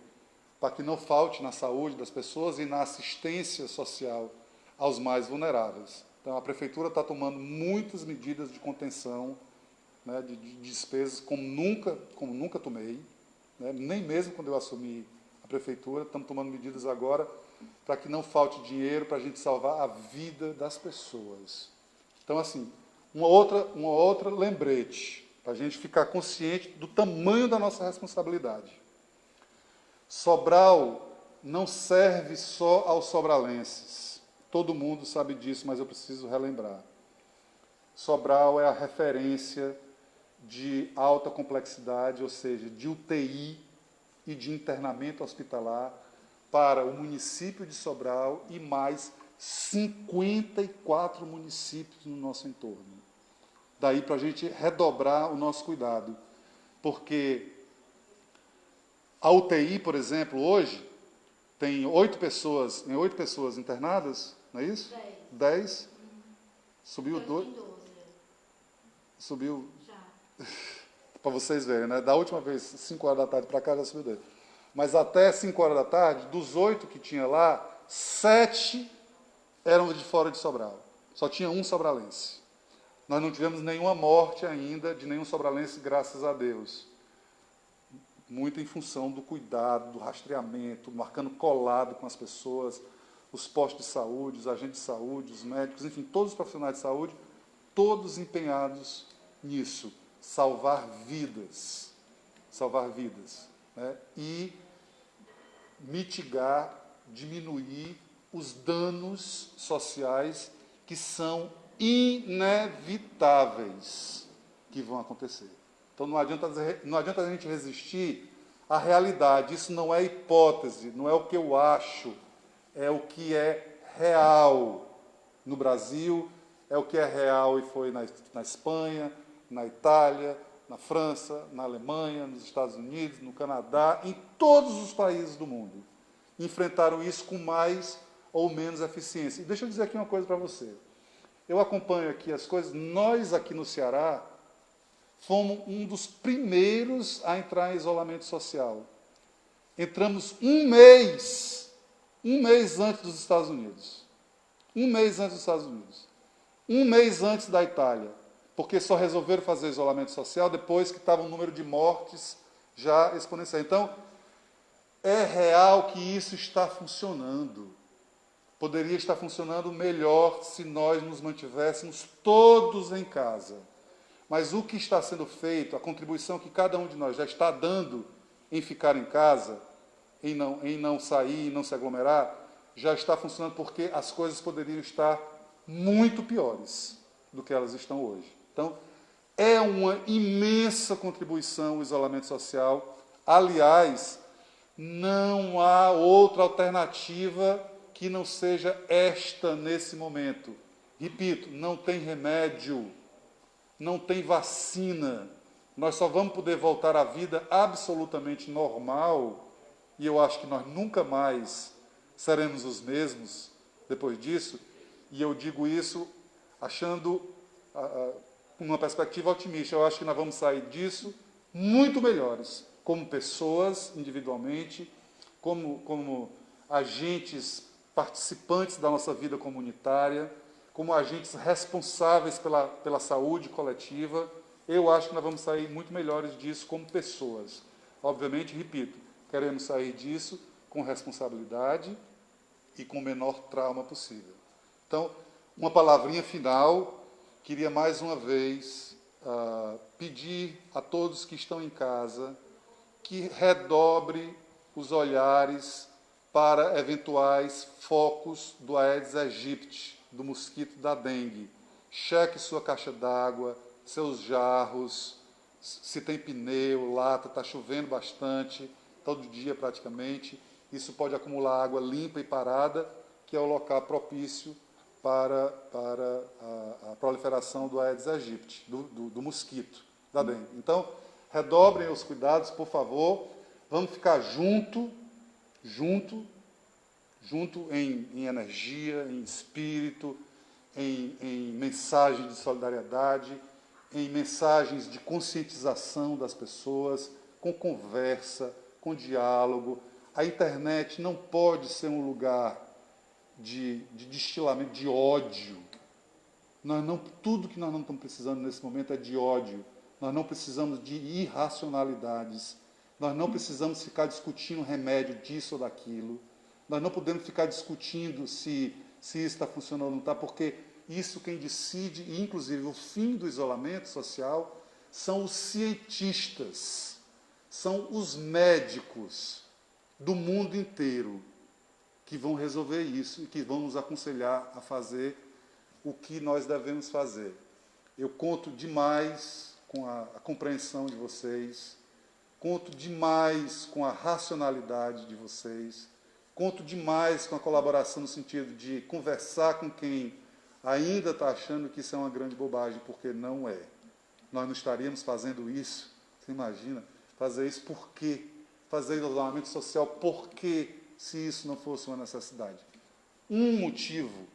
Speaker 1: para que não falte na saúde das pessoas e na assistência social aos mais vulneráveis. Então, a Prefeitura está tomando muitas medidas de contenção, né, de despesas, como nunca tomei, né, nem mesmo quando eu assumi a Prefeitura. Estamos tomando medidas agora para que não falte dinheiro, para a gente salvar a vida das pessoas. Então, assim, uma outra lembrete, para a gente ficar consciente do tamanho da nossa responsabilidade. Sobral não serve só aos sobralenses. Todo mundo sabe disso, mas eu preciso relembrar. Sobral é a referência de alta complexidade, ou seja, de UTI e de internamento hospitalar para o município de Sobral e mais 54 municípios no nosso entorno. Daí para a gente redobrar o nosso cuidado, porque a UTI, por exemplo, hoje tem 8 pessoas internadas, não é isso? 10. Subiu 2. Subiu. Já. Para vocês verem, né? Da última vez, 5 horas da tarde para cá, já subiu 2. Mas até 5 horas da tarde, dos 8 que tinha lá, 7 eram de fora de Sobral. Só tinha um sobralense. Nós não tivemos nenhuma morte ainda de nenhum sobralense, graças a Deus. Muito em função do cuidado, do rastreamento, marcando colado com as pessoas, os postos de saúde, os agentes de saúde, os médicos, enfim, todos os profissionais de saúde, todos empenhados nisso, salvar vidas, né? E mitigar, diminuir os danos sociais que são inevitáveis que vão acontecer. Então não adianta a gente resistir à realidade. Isso não é hipótese, não é o que eu acho, é o que é real no Brasil, é o que é real e foi na Espanha, na Itália, na França, na Alemanha, nos Estados Unidos, no Canadá, em todos os países do mundo. Enfrentaram isso com mais ou menos eficiência. E deixa eu dizer aqui uma coisa para você. Eu acompanho aqui as coisas. Nós, aqui no Ceará, fomos um dos primeiros a entrar em isolamento social. Entramos um mês antes dos Estados Unidos. Um mês antes dos Estados Unidos. Um mês antes da Itália. Porque só resolveram fazer isolamento social depois que estava um número de mortes já exponencial. Então, é real que isso está funcionando. Poderia estar funcionando melhor se nós nos mantivéssemos todos em casa. Mas o que está sendo feito, a contribuição que cada um de nós já está dando em ficar em casa, em não sair, em não se aglomerar, já está funcionando porque as coisas poderiam estar muito piores do que elas estão hoje. Então, é uma imensa contribuição o isolamento social. Aliás, não há outra alternativa que não seja esta nesse momento. Repito, não tem remédio, não tem vacina. Nós só vamos poder voltar à vida absolutamente normal, e eu acho que nós nunca mais seremos os mesmos depois disso, e eu digo isso achando uma perspectiva otimista. Eu acho que nós vamos sair disso muito melhores, como pessoas, individualmente, como agentes participantes da nossa vida comunitária, como agentes responsáveis pela saúde coletiva. Eu acho que nós vamos sair muito melhores disso como pessoas. Obviamente, repito, queremos sair disso com responsabilidade e com o menor trauma possível. Então, uma palavrinha final. Queria mais uma vez pedir a todos que estão em casa que redobre os olhares para eventuais focos do Aedes aegypti, do mosquito da dengue. Cheque sua caixa d'água, seus jarros, se tem pneu, lata, está chovendo bastante, todo dia praticamente. Isso pode acumular água limpa e parada, que é o local propício para a proliferação do Aedes aegypti, do mosquito da dengue. Então, redobrem os cuidados, por favor. Vamos ficar junto em energia, em espírito, em mensagens de solidariedade, em mensagens de conscientização das pessoas, com conversa, com diálogo. A internet não pode ser um lugar de destilamento, de ódio. Tudo que nós não estamos precisando nesse momento é de ódio. Nós não precisamos de irracionalidades. Nós não precisamos ficar discutindo remédio disso ou daquilo. Nós não podemos ficar discutindo se isso está funcionando ou não está, porque isso quem decide, e inclusive o fim do isolamento social, são os cientistas, são os médicos do mundo inteiro que vão resolver isso e que vão nos aconselhar a fazer o que nós devemos fazer. Eu conto demais com a compreensão de vocês, conto demais com a racionalidade de vocês, conto demais com a colaboração no sentido de conversar com quem ainda está achando que isso é uma grande bobagem, porque não é. Nós não estaríamos fazendo isso, você imagina, fazer isso por quê? Fazer isolamento social por quê? Se isso não fosse uma necessidade. Um motivo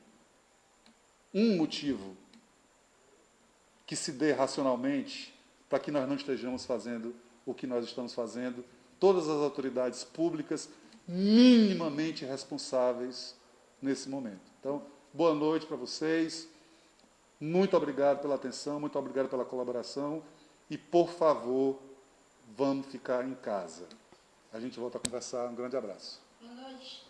Speaker 1: que se dê racionalmente para que nós não estejamos fazendo o que nós estamos fazendo, todas as autoridades públicas minimamente responsáveis nesse momento. Então, boa noite para vocês, Muito obrigado pela atenção, muito obrigado pela colaboração e, por favor, vamos ficar em casa. A gente volta a conversar. Um grande abraço.
Speaker 2: Boa noite.